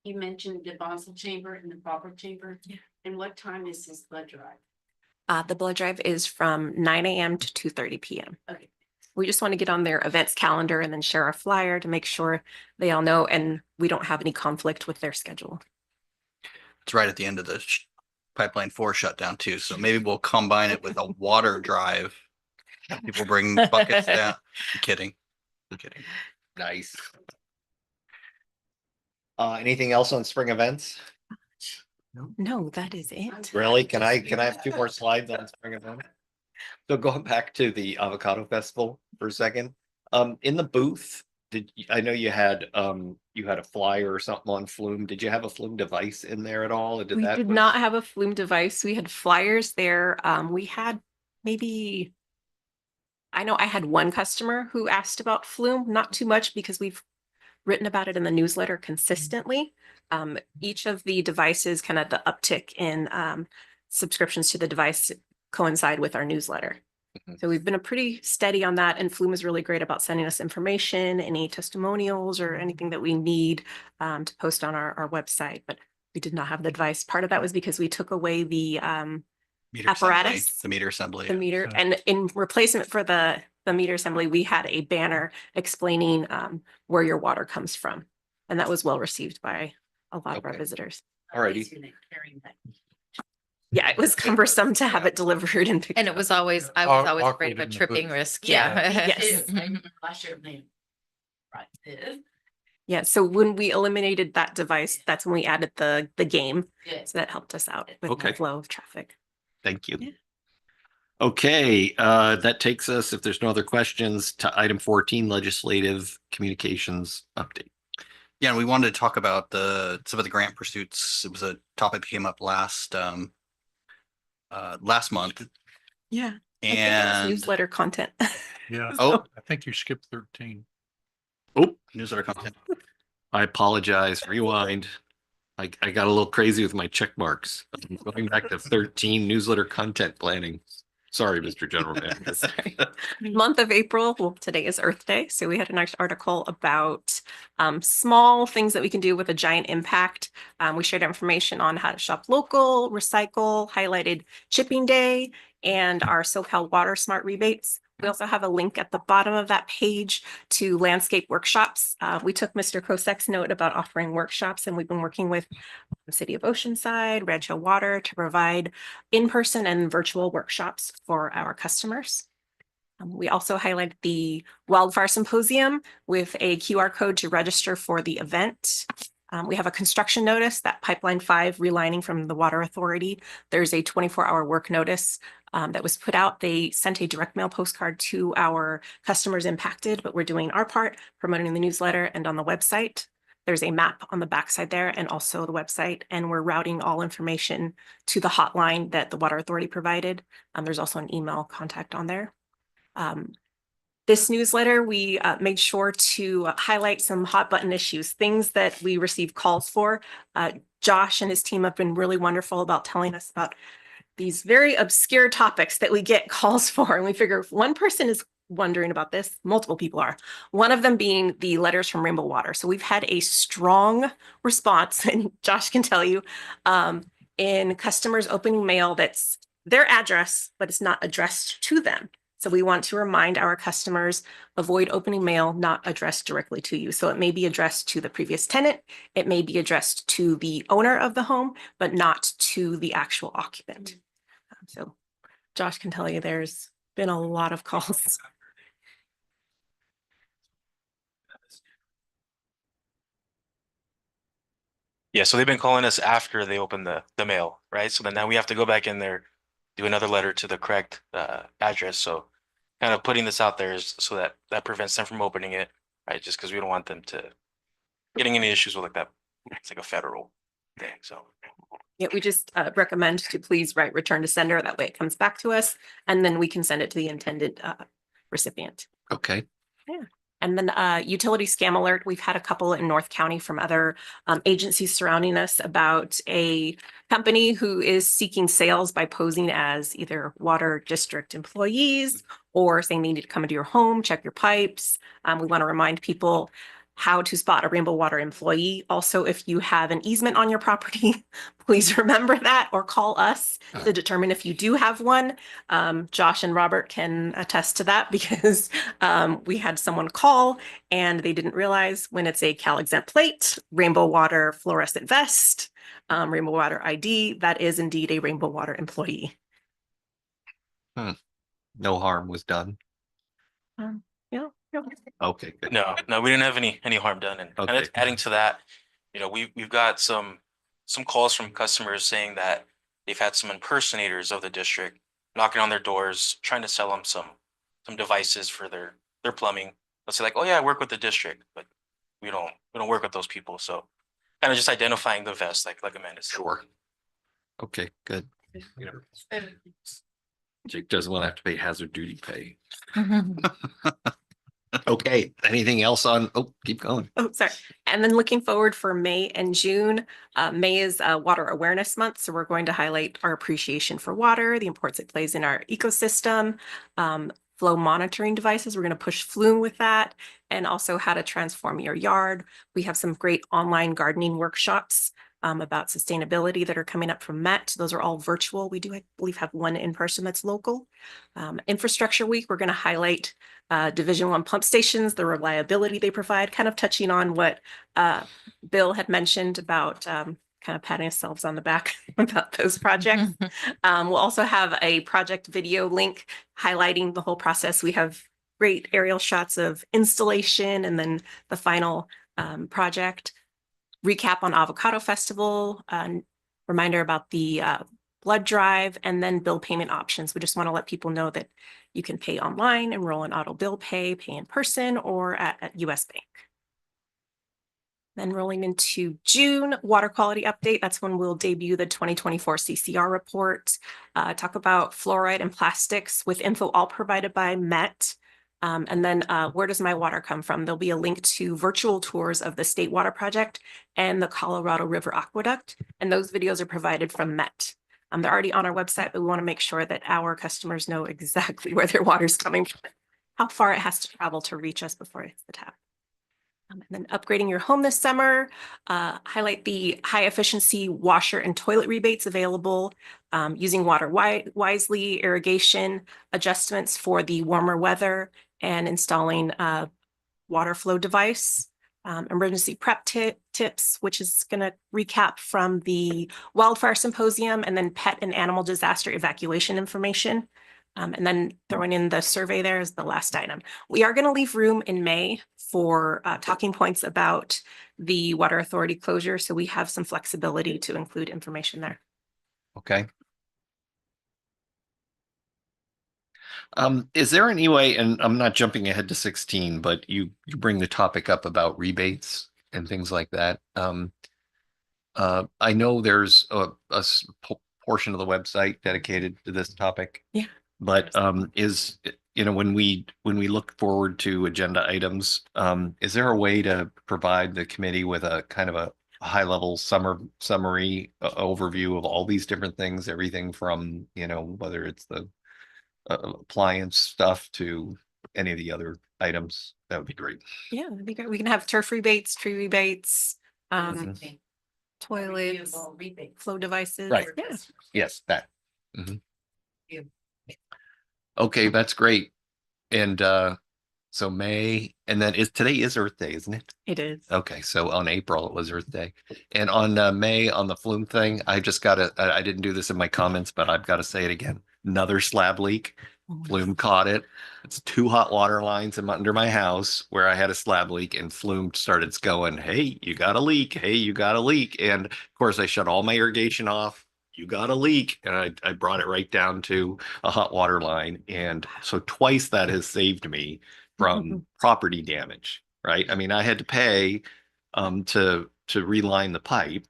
You mentioned the Bonsall Chamber and the Fallbrook Chamber. Yeah. And what time is this blood drive? The blood drive is from 9 a.m. to 2:30 p.m. Okay. We just want to get on their events calendar and then share our flyer to make sure they all know and we don't have any conflict with their schedule. It's right at the end of the pipeline 4 shutdown too. So maybe we'll combine it with a water drive. People bring buckets down. I'm kidding. I'm kidding. Nice. Anything else on spring events? No, that is it. Really? Can I have 2 more slides on spring events? So going back to the Avocado Festival for a second, in the booth, I know you had a flyer or something on Flume. Did you have a Flume device in there at all? Or We did not have a Flume device. We had flyers there. We had maybe, I know I had one customer who asked about Flume, not too much because we've written about it in the newsletter consistently. Each of the devices, kind of the uptick in subscriptions to the device coincide with our newsletter. Mhm. So we've been a pretty steady on that, and Flume is really great about sending us information, any testimonials or anything that we need to post on our website. But we did not have the device. Part of that was because we took away the Meter Apparatus. assembly, the meter assembly. the meter, So- and in replacement for the meter assembly, we had a banner explaining where your water comes from. And that was well received by a lot of our Okay. visitors. Alrighty. Carrying that. Yeah, it was cumbersome to have it delivered and picked And it up. was always, I was always Awkward afraid of a in the tripping booth. risk. Yeah. Yeah. Yes. Last year, they brought this. Yeah, so when we eliminated that device, that's when we added the game. Good. So that helped us out with Okay. the flow of traffic. Thank you. Yeah. Okay, that takes us, if there's no other questions, to item 14, legislative communications update. Yeah, and we wanted to talk about some of the grant pursuits. It was a topic that came up last month. Yeah. I think it was And newsletter content. Yeah. oh, I think you skipped 13. newsletter content. I apologize, rewind. I got a little crazy with my check marks. I'm going back to 13, newsletter content planning. Sorry, Mr. General Manager. Sorry. Month of April, well, today is Earth Day, so we had a nice article about small things that we can do with a giant impact. We shared information on how to shop local, recycle, highlighted Chipping Day, and our SoCal Water Smart rebates. We also have a link at the bottom of that page to landscape workshops. We took Mr. Kosek's note about offering workshops, and we've been working with the City of Oceanside, Red Hill Water to provide in-person and virtual workshops for our customers. We also highlighted the Wildfire Symposium with a QR code to register for the event. We have a construction notice, that Pipeline 5 relining from the Water Authority. There's a 24-hour work notice that was put out. They sent a direct mail postcard to our customers impacted, but we're doing our part, promoting the newsletter and on the website. There's a map on the backside there and also the website, and we're routing all information to the hotline that the Water Authority provided. There's also an email contact on there. This newsletter, we made sure to highlight some hot button issues, things that we receive calls for. Josh and his team have been really wonderful about telling us about these very obscure topics that we get calls for. And we figure if one person is wondering about this, multiple people are. One of them being the letters from Rainbow Water. So we've had a strong response, and Josh can tell you, in customers opening mail that's their address, but it's not addressed to them. So we want to remind our customers, avoid opening mail not addressed directly to you. So it may be addressed to the previous tenant, it may be addressed to the owner of the home, but not to the actual occupant. So Josh can tell you there's been a lot of calls. Yeah, so they've been calling us after they open the mail, right? So then now we have to go back in there, do another letter to the correct address. So kind of putting this out there is so that that prevents them from opening it, right? Just because we don't want them to getting any issues with like that. It's like a federal thing. So Yeah, we just recommend to please write return to sender. That way it comes back to us, and then we can send it to the intended recipient. Okay. And then utility scam alert. We've had a couple in North County from other agencies surrounding us about a company who is seeking sales by posing as either water district employees or saying they need to come into your home, check your pipes. We want to remind people how to spot a Rainbow Water employee. Also, if you have an easement on your property, please remember that or call us to determine if you do have one. Josh and Robert can attest to that because we had someone call and they didn't realize when it's a Cal exempt plate, Rainbow Water fluorescent vest, Rainbow Water ID, that is indeed a Rainbow Water employee. No harm was done. Yeah. Okay, good. no, we didn't have any harm done. And kind of Okay. adding to that, we've got some calls from customers saying that they've had some impersonators of the district knocking on their doors, trying to sell them some devices for their plumbing. They'll say like, "Oh yeah, I work with the district," but we don't work with those people. So kind of just identifying the vest, like Amanda said. Sure. Okay, good. Jake doesn't want to have to pay hazard duty pay. Okay, anything else on, keep going. Oh, sorry. And then looking forward for May and June. May is Water Awareness Month, so we're going to highlight our appreciation for water, the importance it plays in our ecosystem, flow monitoring devices. We're going to push Flume with that, and also how to transform your yard. We have some great online gardening workshops about sustainability that are coming up from Met. Those are all virtual. We do, I believe, have one in person that's local. Infrastructure Week, we're going to highlight Division I pump stations, the reliability they provide, kind of touching on what Bill had mentioned about kind of patting ourselves on the back about those projects. We'll also have a project video link highlighting the whole process. We have great aerial shots of installation and then the final project. Recap on Avocado Festival, reminder about the blood drive, and then bill payment options. We just want to let people know that you can pay online, enroll in auto bill pay in person, or at US Bank. Then rolling into June, water quality update. That's when we'll debut the 2024 CCR report, talk about fluoride and plastics with info all provided by Met. And then where does my water come from? There'll be a link to virtual tours of the State Water Project and the Colorado River Aqueduct. And those videos are provided from Met. They're already on our website, but we want to make sure that our customers know exactly where their water is coming from, how far it has to travel to reach us before it hits the tap. And then upgrading your home this summer, highlight the high efficiency washer and toilet rebates available, using water wisely, irrigation adjustments for the warmer weather, and installing a water flow device, emergency prep tips, which is going to recap from the wildfire symposium, and then pet and animal disaster evacuation information. And then throwing in the survey there is the last item. We are going to leave room in May for talking points about the Water Authority closure. So we have some flexibility to include information there. Okay. Is there any way, and I'm not jumping ahead to 16, but you bring the topic up about rebates. and things like that. I know there's portion of the website dedicated to this topic. Yeah. But when we look forward to agenda items, is there a way to provide the committee with a kind of a high level summary overview of all these different things, everything from, whether it's the appliance stuff to any of the other items? That would be great. Yeah, that'd be great. We can have turf rebates, tree rebates, Mhm. toilets, flow devices. Right. Yeah. Yes, that. Mhm. Okay, that's great. And so May, and then today is Earth Day, isn't it? It is. Okay, so on April it was Earth Day. And on May, on the flume thing, I didn't do this in my comments, but I've got to say it again. Another slab leak. Flume caught it. It's 2 hot water lines under my house where I had a slab leak, and Flume started going, "Hey, you got a leak. Hey, you got a leak." And of course I shut all my irrigation off. You got a leak. And I brought it right down to a hot water line. And so twice that has saved me from property damage, right? I mean, I had to pay to reline the pipe,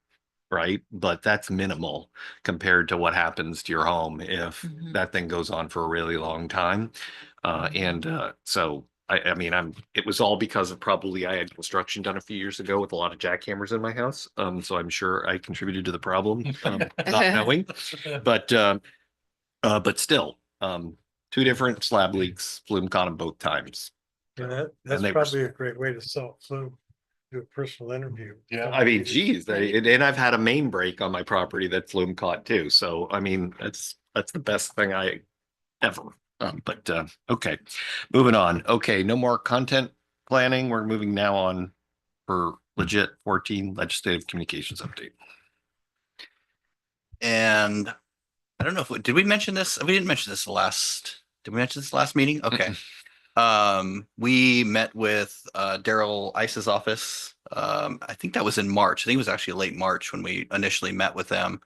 right? But that's minimal compared to what happens to your home if that thing goes on for a really long time. So I mean, it was all because of probably I had construction done a few years ago with a lot of jackhammers in my house. So I'm sure I contributed to the problem, not knowing, but still, 2 different slab leaks, Flume caught them both times. Yeah, that's they were- probably a great way to sell flu, do a personal interview. Yeah. I mean, geez, and I've had a main break on my property that Flume caught too. So, I mean, that's the best thing I ever. Okay, moving on. Okay, no more content planning. We're moving now on for legit 14 legislative communications update. And I don't know if did we mention this? We didn't mention this did we mention this last meeting? Okay. We met with Daryl Ice's office. I think that was in March. I think it was actually late March when we initially met with them.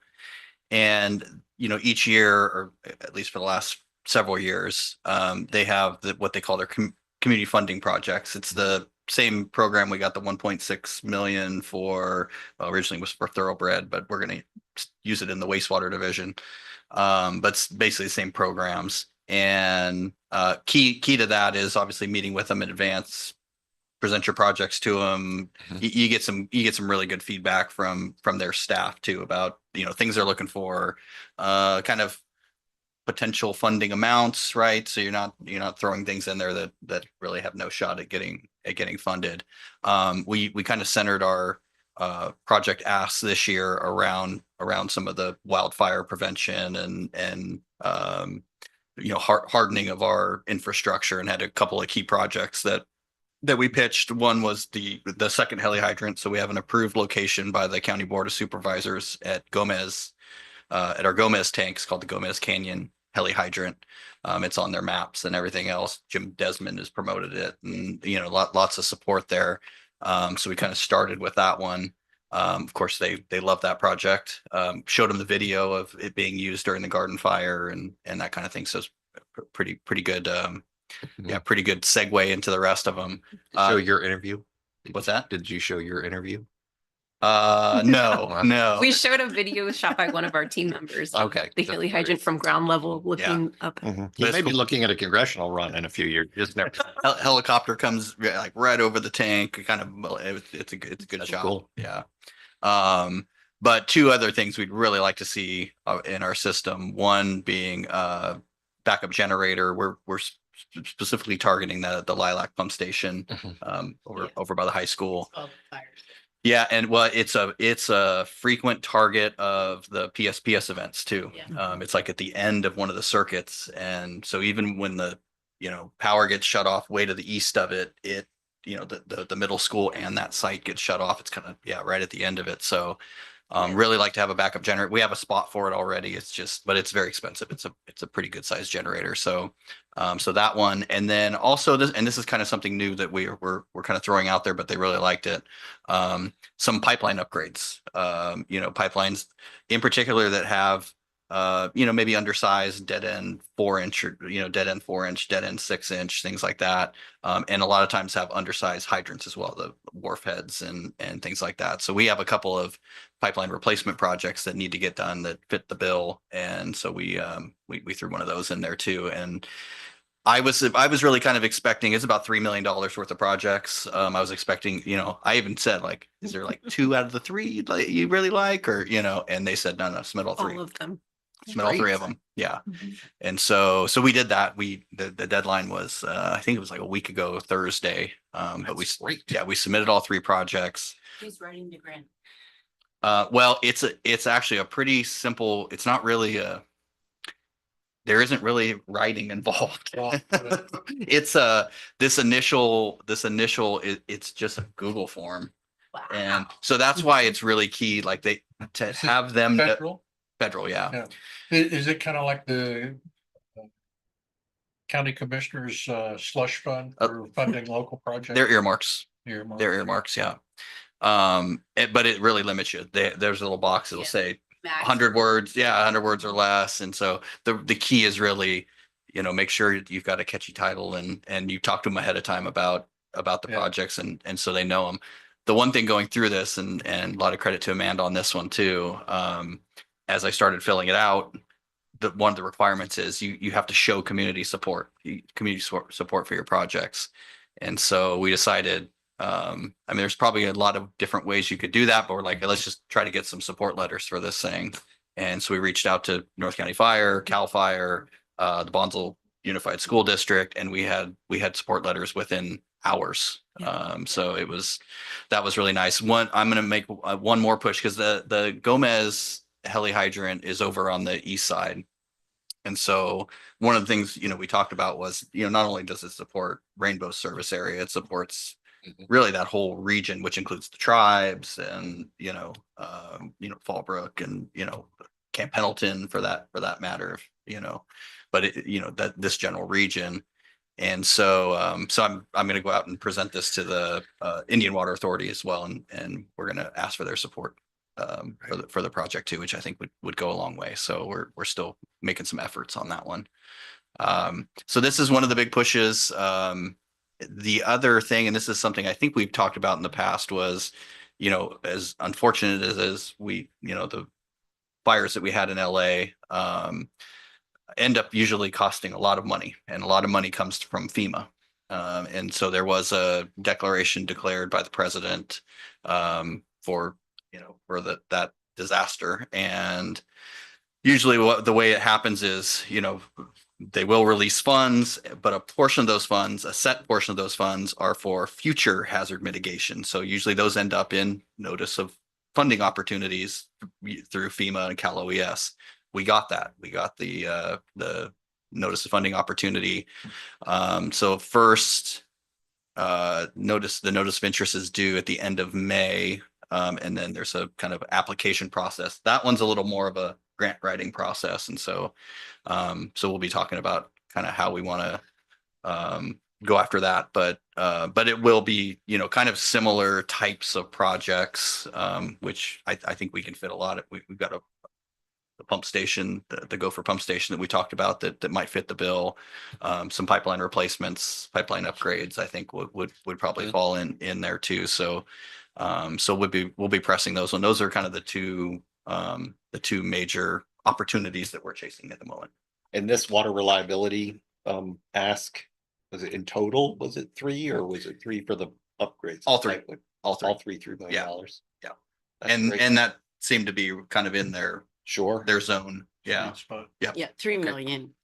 And each year, or at least for the last several years, they have what they call their community funding projects. It's the same program. We got the 1.6 million for, originally was for Thoroughbred, but we're going to use it in the wastewater division. But it's basically the same programs. And key to that is obviously meeting with them in advance, present your projects to them. You get some really good feedback from their staff too about things they're looking for, kind of potential funding amounts, right? So you're not throwing things in there that really have no shot at getting funded. We kind of centered our project asks this year around some of the wildfire prevention and hardening of our infrastructure, and had a couple of key projects that we pitched. One was the second heli hydrant. So we have an approved location by the County Board of Supervisors at Gomez, at our Gomez tanks, called the Gomez Canyon heli hydrant. It's on their maps and everything else. Jim Desmond has promoted it, and lots of support there. So we kind of started with that one. Of course, they love that project. Showed them the video of it being used during the garden fire and that kind of thing. So it's pretty good. Yeah, pretty good segue into the rest of them. Show your interview. What's that? Did you show your interview? No. We showed a video shot by one of our team members. Okay. The heli hydrant from ground level looking up. You may be looking at a congressional run in a few years. Just never. Helicopter comes like right over the tank. Kind of, it's a good That's shot. cool. Yeah. But 2 other things we'd really like to see in our system. One being backup generator. We're specifically targeting the Lilac pump station over by the high school. Yeah, and it's a frequent target of the PSPS events too. It's like at the end of one of the circuits, and so even when the power gets shut off way to the east of it, the middle school and that site gets shut off. It's kind of right at the end of it. So really like to have a backup generator. We have a spot for it already. But it's very expensive. It's a pretty good sized generator. So that one, and then also this is kind of something new that we're kind of throwing out there, but they really liked it. Some pipeline upgrades. Pipelines in particular that have maybe undersized dead end 4 inch or, dead end 4 inch, dead end 6 inch, things like that. And a lot of times have undersized hydrants as well, the wharf heads and things like that. So we have a couple of pipeline replacement projects that need to get done that fit the bill. And so we threw one of those in there too. And I was really kind of expecting, it's about $3 million worth of projects. I was expecting, I even said like, is there like 2 out of the 3 like you really like, or, and they said, no, submit all 3. All of them. Submit all 3 of them. Yeah. Mhm. And so we did that. The deadline was, I think it was like a week ago, Thursday. But we submitted all 3 projects. Who's writing the grant? Well, it's actually a pretty simple, it's not really there isn't really writing involved. It's it's just a Google form. And so that's why it's really key, like to have them federal, yeah. Yeah. Is it kind of like the county commissioners slush fund for funding local projects? They're earmarks. Earmarks. They're earmarks, yeah. But it really limits you. There's a little box that'll say 100 words, 100 words or less. And so the key is really, make sure you've got a catchy title and you talk to them ahead of time about the projects and so they know them. The one thing going through this, and a lot of credit to Amanda on this one too, as I started filling it out, one of the requirements is you have to show community support for your projects. And so we decided, there's probably a lot of different ways you could do that, but we're like, let's just try to get some support letters for this thing. And so we reached out to North County Fire, CAL FIRE, the Bonsall Unified School District, and we had support letters within hours. So that was really nice. I'm going to make one more push because the Gomez heli hydrant is over on the east side. And so one of the things, we talked about was, not only does it support Rainbow service area, it supports really that whole region, which includes the tribes and, Fallbrook and, Camp Pendleton for that matter, but that this general region. And so, I'm going to go out and present this to the Indian Water Authority as well. And we're going to ask for their support for the project too, which I think would go a long way. So we're still making some efforts on that one. So this is one of the big pushes. The other thing, and this is something I think we've talked about in the past, was, as unfortunate as we, the fires that we had in LA, end up usually costing a lot of money, and a lot of money comes from FEMA. And so there was a declaration declared by the president for that disaster. And usually the way it happens is, they will release funds, but a set portion of those funds are for future hazard mitigation. So usually those end up in notice of funding opportunities through FEMA and Cal OES. We got that. We got the notice of funding opportunity. So first, the notice of interest is due at the end of May. And then there's a kind of application process. That one's a little more of a grant writing process. And so we'll be talking about kind of how we want to go after that. But it will be, kind of similar types of projects, which I think we can fit a lot of. We've got the pump station, the Gopher pump station that we talked about that might fit the bill. Some pipeline replacements, pipeline upgrades, I think would probably fall in there too. So we'll be pressing those one. Those are kind of the two major opportunities that we're chasing at the moment. And this water reliability ask, was it in total? Was it 3 or was it 3 for the upgrades? All 3. All three $3 million. Yeah. That's great. And that seemed to be kind of in their zone. Yeah. Spot. Yeah, 3 million.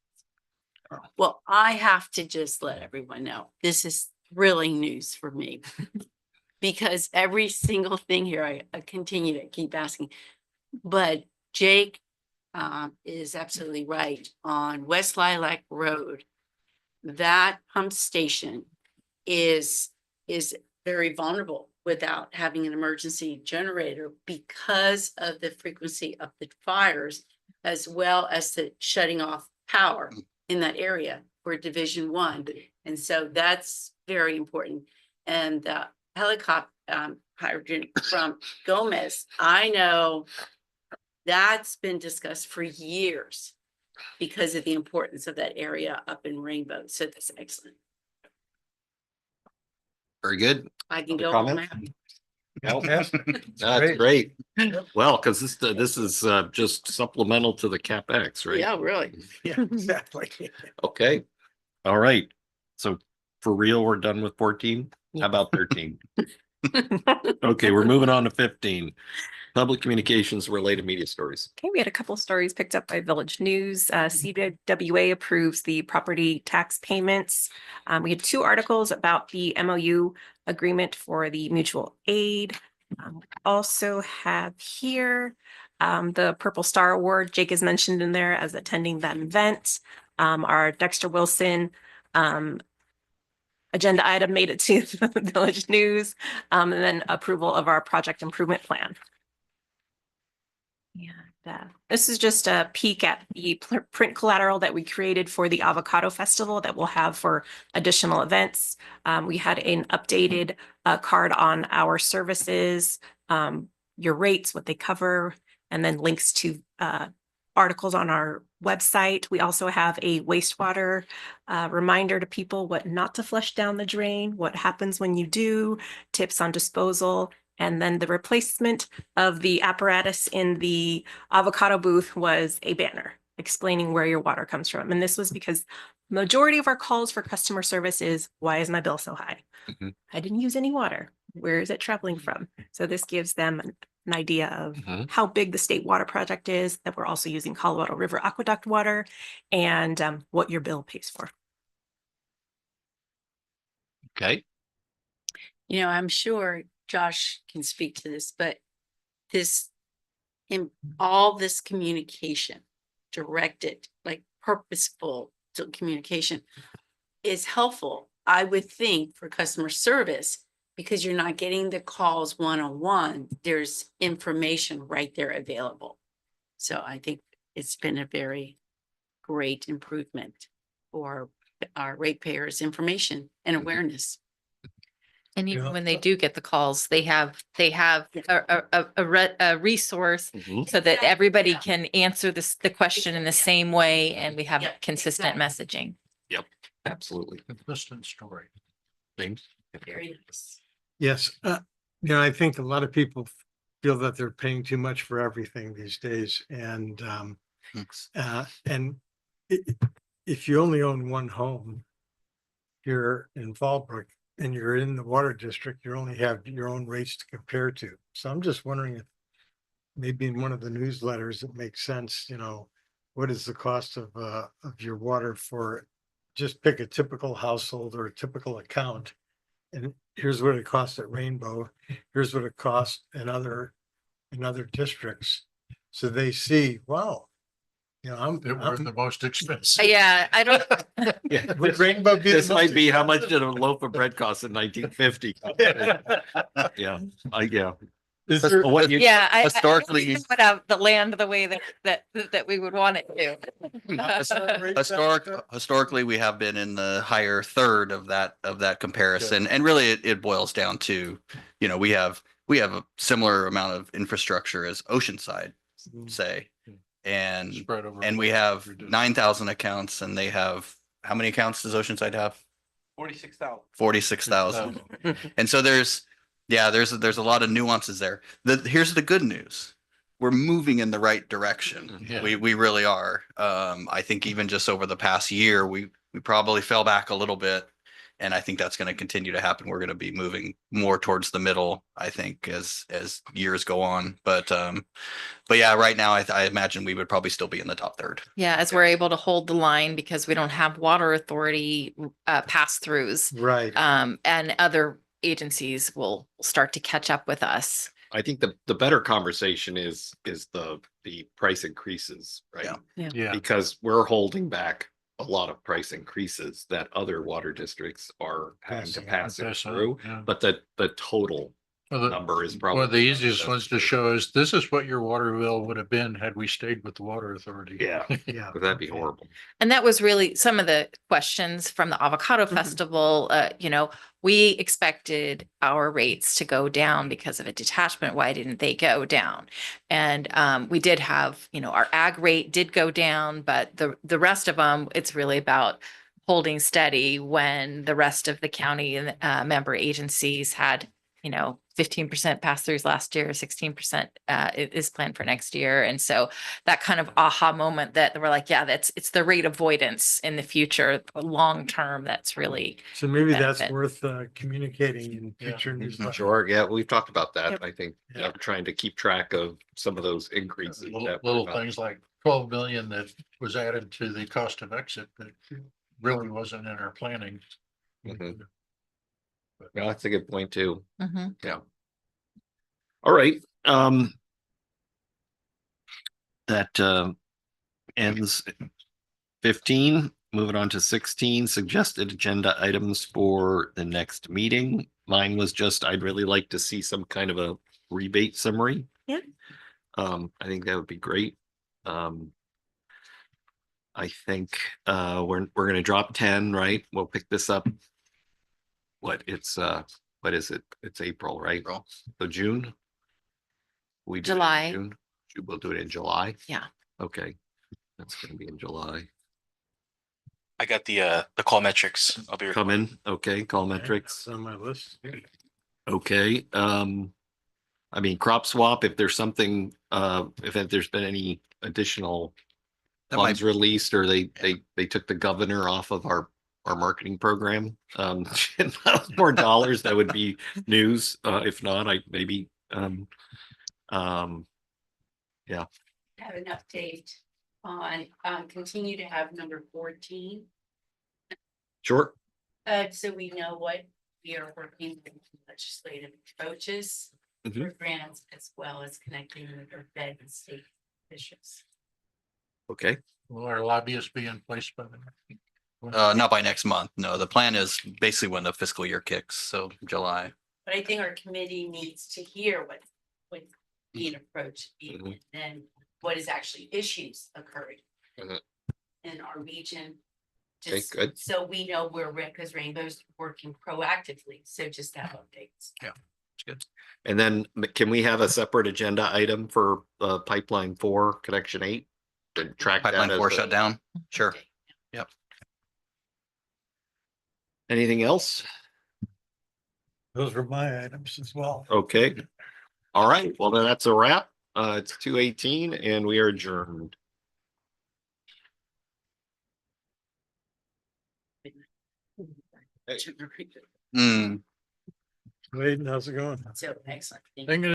Well, I have to just let everyone know, this is thrilling news for me. Because every single thing here, I continue to keep asking. But Jake is absolutely right. On West Lilac Road, that pump station is very vulnerable without having an emergency generator because of the frequency of the fires, as well as the shutting off power in that area for Division 1. And so that's very important. And helicopter hydrant from Gomez, I know That's been discussed for years because of the importance of that area up in Rainbow. So that's excellent. Very good. I can Other go home comments? happy. That's great. Well, because this is just supplemental to the CapEx, right? Yeah, really. Yeah, exactly. Okay. All right. So for real, we're done with 14. How about 13? Okay, we're moving on to 15. Public communications related media stories. Okay, we had a couple stories picked up by Village News. CWA approves the property tax payments. We had 2 articles about the MOU agreement for the mutual aid. Also have here the Purple Star Award. Jake is mentioned in there as attending that event. Our Dexter Wilson agenda item made it to the Village News, and then approval of our project improvement plan. And this is just a peek at the print collateral that we created for the Avocado Festival that we'll have for additional events. We had an updated card on our services, your rates, what they cover, and then links to articles on our website. We also have a wastewater reminder to people what not to flush down the drain, what happens when you do, tips on disposal. And then the replacement of the apparatus in the avocado booth was a banner explaining where your water comes from. And this was because majority of our calls for customer service is, why is my bill so high? Mhm. I didn't use any water. Where is it traveling from? So this gives them an idea of Mhm. how big the state water project is, that we're also using Colorado River Aqueduct water, and what your bill pays for. Okay. I'm sure Josh can speak to this, but in all this communication, directed, like purposeful communication is helpful, I would think, for customer service, because you're not getting the calls one-on-one. There's information right there available. So I think it's been a very great improvement for our ratepayers' information and awareness. And Yeah. even when they do get the calls, they have a resource Mhm. so that everybody can answer the question in the same way, and we have Yeah, consistent exactly. messaging. Absolutely. Consistent story. James? Very nice. Yes, I think a lot of people feel that they're paying too much for everything these days, and Thanks. if you only own one home here in Fallbrook and you're in the water district, you only have your own rates to compare to. So I'm just wondering if maybe in one of the newsletters, it makes sense, what is the cost of your water for, just pick a typical household or a typical account. And here's what it costs at Rainbow. Here's what it costs in other districts. So they see, wow, I'm We're the most expensive. Yeah, I don't, Yeah. would Rainbow be the This might most be how much did a loaf of bread cost in 1950? expensive? Yeah, Is there, What you, yeah, I Historically- don't think it would have the land the way that we would want it to. Historically, we have been in the higher third of that comparison. And really it boils down to, we have a similar amount of infrastructure as Oceanside, say. And Spread over. we have 9,000 accounts, and they have, how many accounts does Oceanside have? 46,000. 46,000. And so there's a lot of nuances there. Here's the good news. We're moving in the right direction. Yeah. We really are. I think even just over the past year, we probably fell back a little bit. And I think that's going to continue to happen. We're going to be moving more towards the middle, I think, as years go on. But yeah, right now, I imagine we would probably still be in the top third. Yeah, as we're able to hold the line because we don't have water authority pass-throughs, right. and other agencies will start to catch up with us. I think the better conversation is the price increases, right? Yeah. Yeah. Because we're holding back a lot of price increases that other water districts are having to pass it Pass on, through, yeah. but the total Well, number is probably. one of the easiest ones to show is this is what your water bill would have been had we stayed with the water authority. Yeah, Yeah. that'd be horrible. And that was really some of the questions from the Avocado Festival. We expected our rates to go down because of a detachment. Why didn't they go down? And we did have, our ag rate did go down, but the rest of them, it's really about holding steady when the rest of the county and member agencies had 15% pass-throughs last year, 16% is planned for next year. And so that kind of aha moment that we're like, yeah, it's the rate avoidance in the future, long term, that's really, So maybe that's benefit. worth communicating in Yeah. future newsletters. Sure, yeah, we've talked about that. Yep. I think, Yeah. trying to keep track of some of those increases. Little, that little we're not- things like 12 million that was added to the cost of exit that really wasn't in our planning. Mhm. Yeah, that's a good point too. Mhm. All right, that ends 15. Moving on to 16, suggested agenda items for the next meeting. Mine was just, I'd really like to see some kind of a rebate summary. Yeah. I think that would be great. I think we're gonna drop 10, right? We'll pick this up. What is it? It's April, right? April. So June? We do it in July. June? We'll do it in July? Yeah. Okay, that's gonna be in July. I got the call metrics. I'll be Come in, okay, call Okay, metrics, that's on my list. okay, I mean, crop swap, if there's something, if there's been any additional That might, funds released, or they took the governor off of our marketing program, more dollars, that would be news, if not, I maybe, Have an update on, continue to have number 14. sure, So we know what we are working with legislative approaches for grants as well as connecting with our fed and state officials. okay, Will our lobbyists be in place by then? not by next month. No, the plan is basically when the fiscal year kicks, so July. But I think our committee needs to hear what being approached, Mhm. and then what is actually issues occurred Mhm. in our region. Okay, Just good. so we know where, because Rainbow's working proactively, so just have updates. and then can we have a separate agenda item for pipeline 4 connection 8? To track that Pipeline as 4 a- shut down. Sure. Anything else? Those were my items as well. Okay. All right. Well, then that's a wrap. It's 2:18 and we are adjourned. Mm. Wade, how's it going? So excellent. Thank you. Thank you.